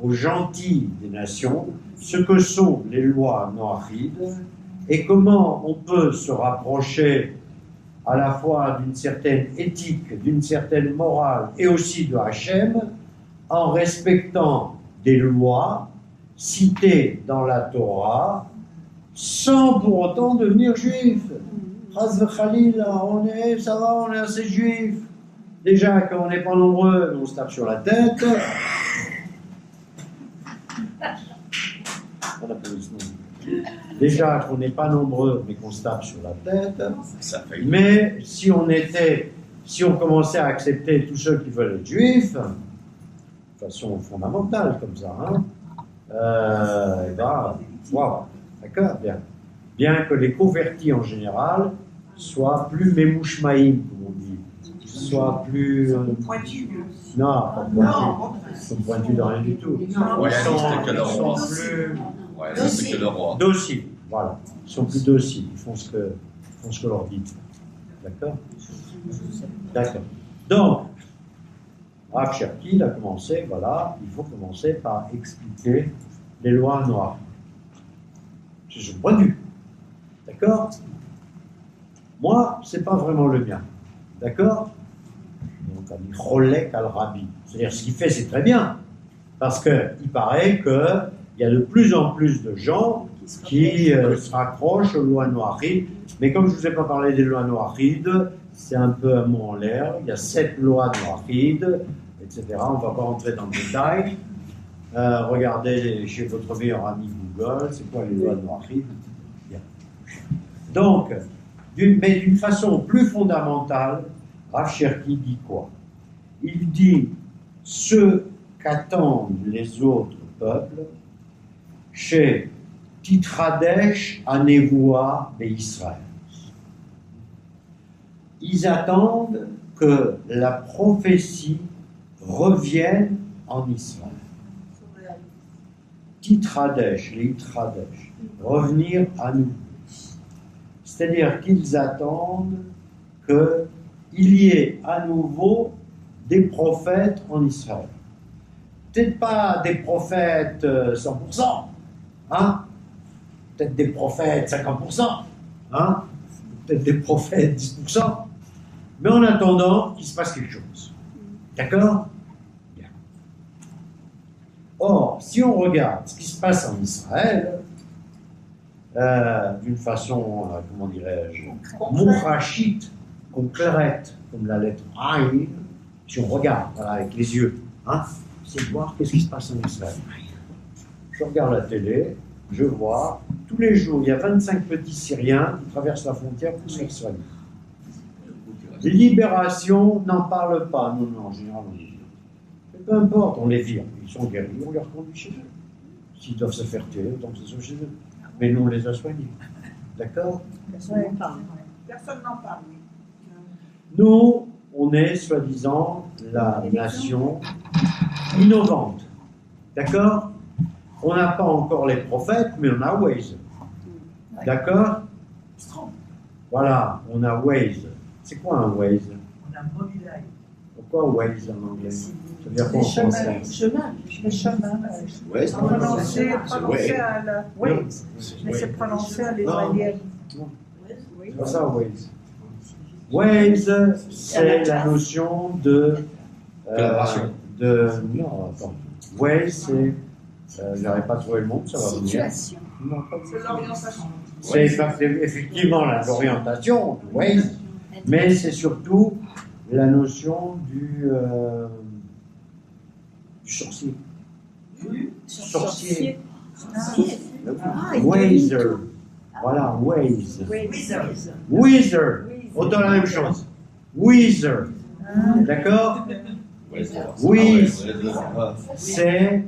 aux gentils des nations, ce que sont les lois noachides et comment on peut se rapprocher à la fois d'une certaine éthique, d'une certaine morale et aussi de Hachem en respectant des lois citées dans la Torah sans pour autant devenir juif. Chas v'chalila, ça va, on est assez juif. Déjà, quand on n'est pas nombreux, on se tape sur la tête. On applaudit. Déjà qu'on n'est pas nombreux, mais qu'on se tape sur la tête. Mais si on commençait à accepter tous ceux qui veulent être juifs, de façon fondamentale comme ça, hein, wow, d'accord, bien. Bien que les convertis en général soient plus mémouchmaïm, comme on dit, soient plus Pointu. non, pas pointus, sont pointus dans rien du tout. Ils sont plus dociles, voilà. Ils sont plus dociles, ils font ce que leur dit. D'accord? D'accord. Donc, Rav Cherki, il a commencé, voilà, il faut commencer par expliquer les lois noires. C'est son point de vue. D'accord? Moi, c'est pas vraiment le mien. D'accord? Donc, on dit Cholek al-Rabbi. C'est-à-dire, ce qu'il fait, c'est très bien. Parce qu'il paraît qu'il y a de plus en plus de gens qui se raccrochent aux lois noachides. Mais comme je ne vous ai pas parlé des lois noachides, c'est un peu un mot en l'air. Il y a 7 lois noachides, etc. On ne va pas rentrer dans le détail. Regardez chez votre meilleur ami Google, c'est quoi les lois noachides? Donc, mais d'une façon plus fondamentale, Rav Cherki dit quoi? Il dit ce qu'attendent les autres peuples chez Titradesh Anevoa et Israël. Ils attendent que la prophétie revienne en Israël. Titradesh, les Titradesh, revenir à nous. C'est-à-dire qu'ils attendent qu'il y ait à nouveau des prophètes en Israël. Peut-être pas des prophètes 100%, hein? Peut-être des prophètes 50%, hein? Peut-être des prophètes 10%, mais en attendant qu'il se passe quelque chose. D'accord? Bien. Or, si on regarde ce qui se passe en Israël, d'une façon, comment dirais-je, mouchachite, concrète, comme la lettre Aïn, si on regarde voilà, avec les yeux, hein, c'est de voir qu'est-ce qui se passe en Israël. Je regarde la télé, je vois, tous les jours, il y a 25 petits Syriens qui traversent la frontière pour se faire soigner. Libération, n'en parle pas. Non, non, en général, on les vire. Mais peu importe, on les vire. Ils sont guéris, on les reconduit chez eux. S'ils doivent se faire tuer, autant que ce soit chez eux. Mais nous, on les a soignés. D'accord? Personne n'en parle. Personne n'en parle. Nous, on est, soi-disant, la nation innovante. D'accord? On n'a pas encore les prophètes, mais on a Waze. D'accord? Voilà, on a Waze. C'est quoi un Waze? On a Mobileye. Pourquoi Waze en anglais? Ça veut dire quoi en français? Les chemins. Ouais, c'est Prononcé ouais. à la Waze. Mais c'est prononcé à l'étoilière. C'est pas ça, Waze. Waze, c'est la notion de... Collaboration. Non, attends. Waze, c'est... J'arrive pas à trouver le mot, ça va venir. Situation. Non, pas du C'est tout. l'orientation. C'est effectivement l'orientation, Waze, mais c'est surtout la notion du sorcier. Sorcier. Wazer. Voilà, Waze. Weezer. Autant la même chose. Weezer. D'accord? Oui. C'est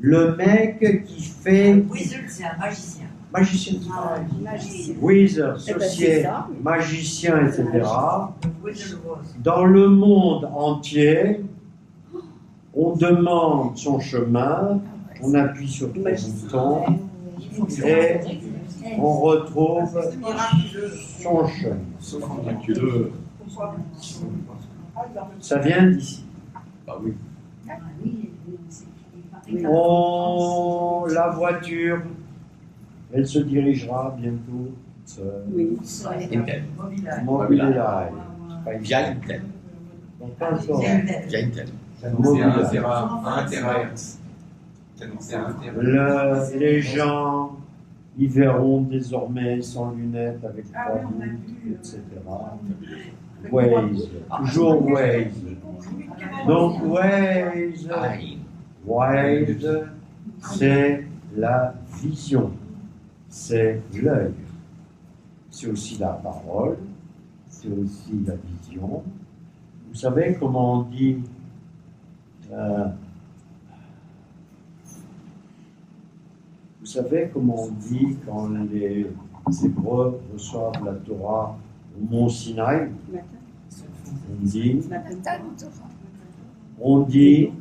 le mec qui fait. Wizard, c'est un magicien. Magicien. Weezer, sorcier, magicien, etc. Dans le monde entier, on demande son chemin, on appuie sur le bouton et on retrouve son chemin. Sauf miraculeux. Ça vient d'ici. Bah oui. La voiture, elle se dirigera bientôt. Oui. Intel. Mobileye. Via Intel. Donc, peu importe. Via Intel. Mobileye. Les gens, ils verront désormais sans lunettes, avec 3 gouttes, etc. Waze, toujours Waze. Donc Waze, c'est la vision, c'est l'œil. C'est aussi la parole, c'est aussi la vision. Vous savez comment on dit vous savez comment on dit quand les Hébreux reçoivent la Torah au mont Sinaï? On dit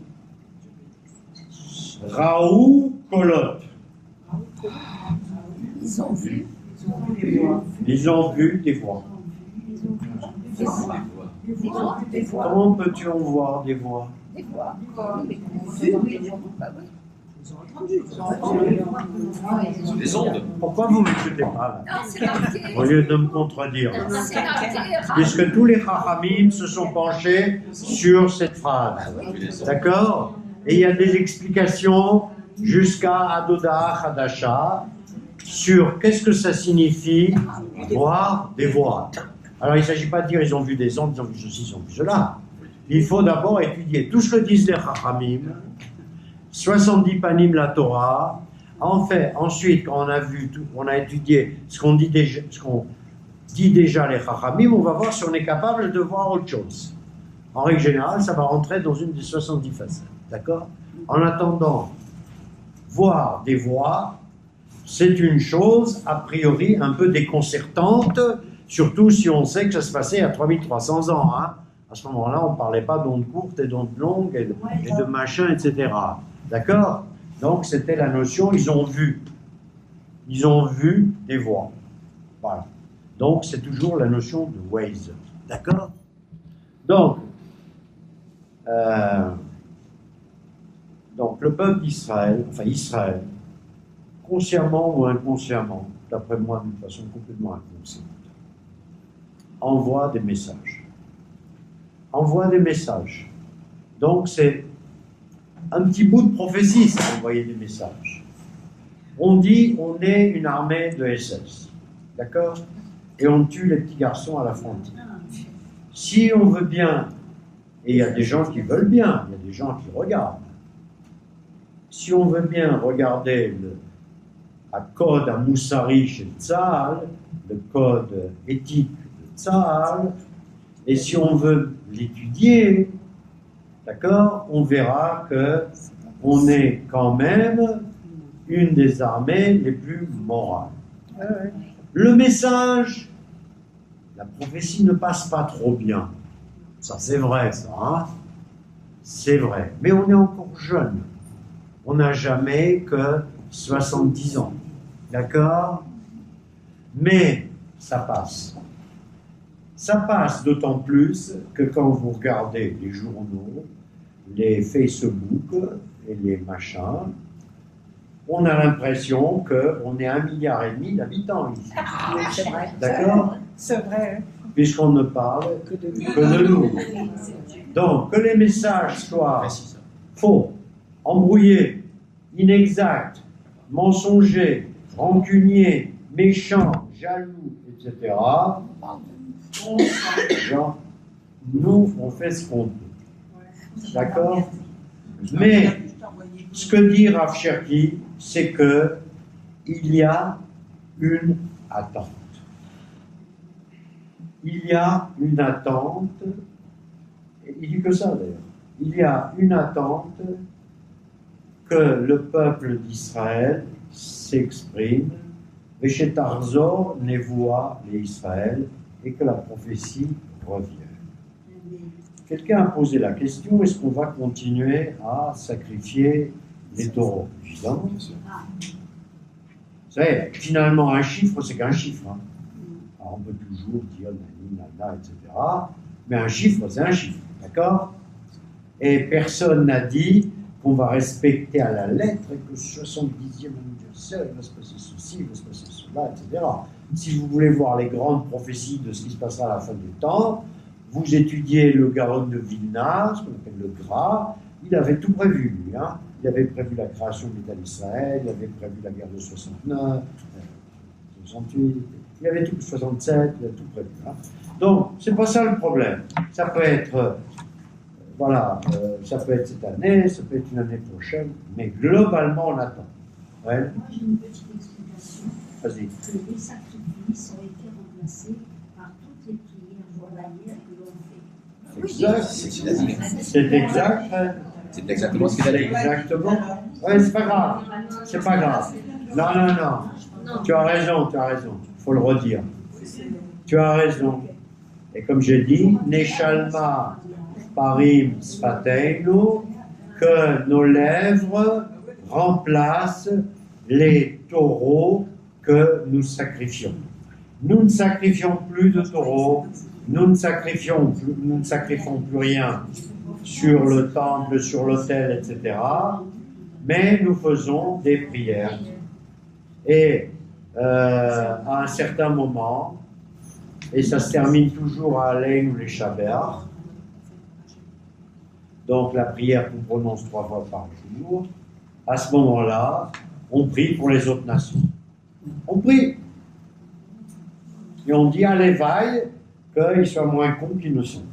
Raoult Kolot. Ils ont vu. Ils ont vu des voix. Des voix. Comment peut-tu en voir des voix? Des voix. Vu des voix. Bah oui. Les ondes. Pourquoi vous ne m'écoutez pas là? Non, c'est marqué. Au lieu de me contredire. Non, c'est marqué. Puisque tous les Chachamim se sont penchés sur cette phrase. D'accord? Et il y a des explications jusqu'à Adoda Hadasha sur qu'est-ce que ça signifie voir des voix. Alors il ne s'agit pas de dire ils ont vu des ondes, ils ont vu ceci, ils ont vu cela. Il faut d'abord étudier tout ce que disent les Chachamim, 70 panim la Torah. En fait, ensuite, quand on a vu tout, on a étudié ce qu'on dit déjà les Chachamim, on va voir si on est capable de voir autre chose. En règle générale, ça va rentrer dans une des 70 facettes. D'accord? En attendant, voir des voix, c'est une chose a priori un peu déconcertante, surtout si on sait que ça se passait à 3300 ans. Hein. À ce moment-là, on ne parlait pas d'ondes courtes et d'ondes longues et de machins, etc. D'accord? Donc, c'était la notion, ils ont vu. Ils ont vu des voix. Voilà. Donc, c'est toujours la notion de Waze. D'accord? Donc, le peuple d'Israël, enfin Israël, consciemment ou inconsciemment, d'après moi d'une façon complètement inconsciente, envoie des messages. Envoie des messages. Donc c'est un petit bout de prophétie, ça, envoyer des messages. On dit, on est une armée de SS, d'accord? Et on tue les petits garçons à la frontière. Si on veut bien, et il y a des gens qui veulent bien, il y a des gens qui regardent, si on veut bien regarder code à Moussari chez Tzahal, le code éthique de Tzahal, et si on veut l'étudier, d'accord, on verra que on est quand même une des armées les plus morales. Le message, la prophétie ne passe pas trop bien. Ça, c'est vrai, ça. Hein? C'est vrai. Mais on est encore jeune. On n'a jamais que 70 ans. D'accord? Mais ça passe. Ça passe d'autant plus que quand vous regardez les journaux, les Facebook et les machins, on a l'impression qu'on est 1,5 milliard d'habitants ici. C'est vrai. D'accord? C'est vrai. Puisqu'on ne parle que de nous. Donc, que les messages soient faux, embrouillés, inexacts, mensongers, rancuniers, méchants, jaloux, etc., genre, nous, on fait ce qu'on peut. D'accord? Mais, ce que dit Rav Cherki, c'est que il y a une attente. Il y a une attente, et il dit que ça d'ailleurs, il y a une attente que le peuple d'Israël s'exprime, Veshetarzo nevoa les Israël, et que la prophétie revienne. Quelqu'un a posé la question, est-ce qu'on va continuer à sacrifier les taureaux? Évidemment. Vous savez, finalement, un chiffre, c'est qu'un chiffre. Hein. Alors, on peut toujours dire nani, nana, etc. Mais un chiffre, c'est un chiffre. D'accord? Et personne n'a dit qu'on va respecter à la lettre et que 70e anniversaire, il va se passer ceci, il va se passer cela, etc. Si vous voulez voir les grandes prophéties de ce qui se passera à la fin du temps, vous étudiez le Gaon de Vilna, ce qu'on appelle le Gras, il avait tout prévu, lui. Hein. Il avait prévu la création de l'État d'Israël, il avait prévu la guerre de 69, 68, il avait tout, 67, il a tout prévu. Hein. Donc, c'est pas ça le problème. Ça peut être, ça peut être cette année, ça peut être une année prochaine, mais globalement, on attend. Ouais. Moi, j'ai une petite explication. Vas-y. Que les sacrifices ont été remplacés par toutes les prières journalières que l'on fait. Exact. C'est exact. C'est exactement ce qu'il a dit. Exactement. Ouais, c'est pas grave. C'est pas grave. Non. Tu as raison. Il faut le redire. Tu as raison. Et comme j'ai dit, Neshalma parim sfateinu, que nos lèvres remplacent les taureaux que nous sacrifions. Nous ne sacrifions plus de taureaux, nous ne sacrifions plus rien sur le temple, sur l'autel, etc. Mais nous faisons des prières. Et à un certain moment, et ça se termine toujours à Alein ou les Shabbat, donc la prière qu'on prononce 3 fois par jour, à ce moment-là, on prie pour les autres nations. On prie. Et on dit à l'éveil qu'ils soient moins cons qu'ils ne sont.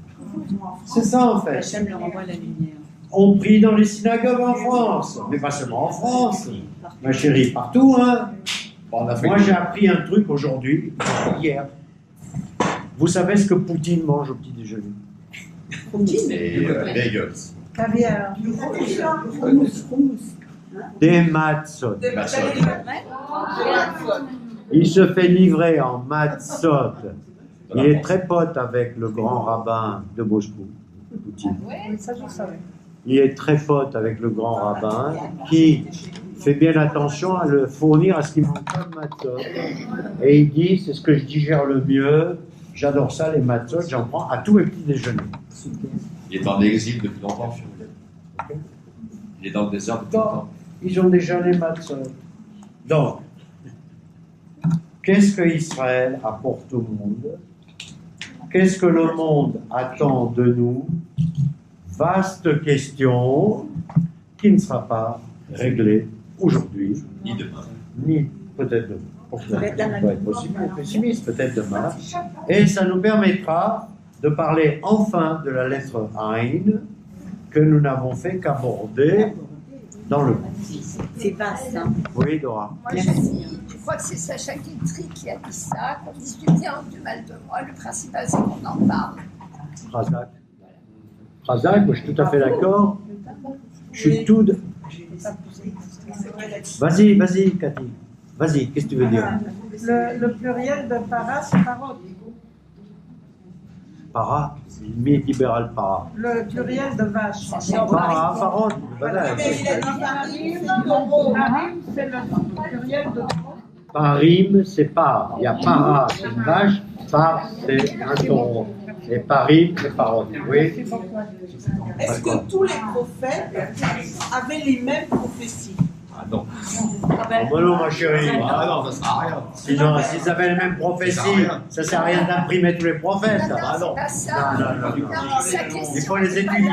C'est ça en fait. Hachem leur envoie la lumière. On prie dans les synagogues en France, mais pas seulement en France, ma chérie, partout. Hein. Moi j'ai appris un truc aujourd'hui, hier. Vous savez ce que Poutine mange au petit déjeuner? Et bagels. Caviar. Des matzot. Des matzot. Il se fait livrer en matzot. Il est très pote avec le grand rabbin de Moscou, Poutine. Ça, je savais. Il est très pote avec le grand rabbin qui fait bien attention à le fournir à ce qu'il mange pas de matzot. Et il dit, c'est ce que je digère le mieux, j'adore ça, les matzot, j'en prends à tous mes petits déjeuners. Il est en exil depuis longtemps. Il est dans le désert depuis longtemps. Ils ont déjà les matzot. Donc, qu'est-ce que Israël apporte au monde? Qu'est-ce que le monde attend de nous? Vaste question qui ne sera pas réglée aujourd'hui, Ni demain. ni peut-être demain. Pourquoi? Ça peut être possible, mais pessimiste, peut-être demain. Et ça nous permettra de parler enfin de la lettre Ain, que nous n'avons fait qu'aborder dans le. C'est vaste. Hein. Oui, Dora. Moi, je crois que c'est Sacha Guitry qui a dit ça, qu'on dise du bien ou du mal de moi. Le principal, c'est qu'on en parle. Razak. Razak, moi, je suis tout à fait d'accord. Je suis tout. Vas-y, vas-y, Cathy. Vas-y, qu'est-ce que tu veux dire? Le pluriel de para, c'est parole. Para, libéral para. Le pluriel de vache. Para, parole. Mais il a dit Parim, c'est le pluriel de Parim, c'est par. Il y a para, c'est une vache. Par, c'est un taureau. Et parim, c'est parole. Oui. Est-ce que tous les prophètes avaient les mêmes prophéties? Ah non. Oh, non, ma chérie. Ah non, ça sert à rien. Sinon, s'ils avaient les mêmes prophéties, ça sert à rien d'imprimer tous les prophètes. Ah non. C'est pas ça. Non. Sa question, Il faut les étudier.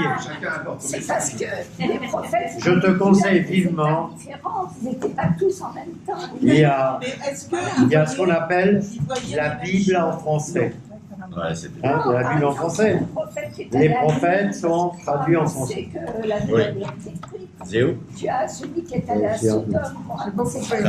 c'est parce que les prophètes. Je te conseille vivement. Ils n'étaient pas tous en même temps. Il y a, Mais est-ce que il y a ce qu'on appelle ils voyaient la Bible en français. Ouais, c'est Hein, de la Bible en français. Les prophètes sont traduits en français. C'est que la Oui. vérité est écrite. Zéo. Tu as celui qui est allé à C'est un peu. Sodome. Bon, c'est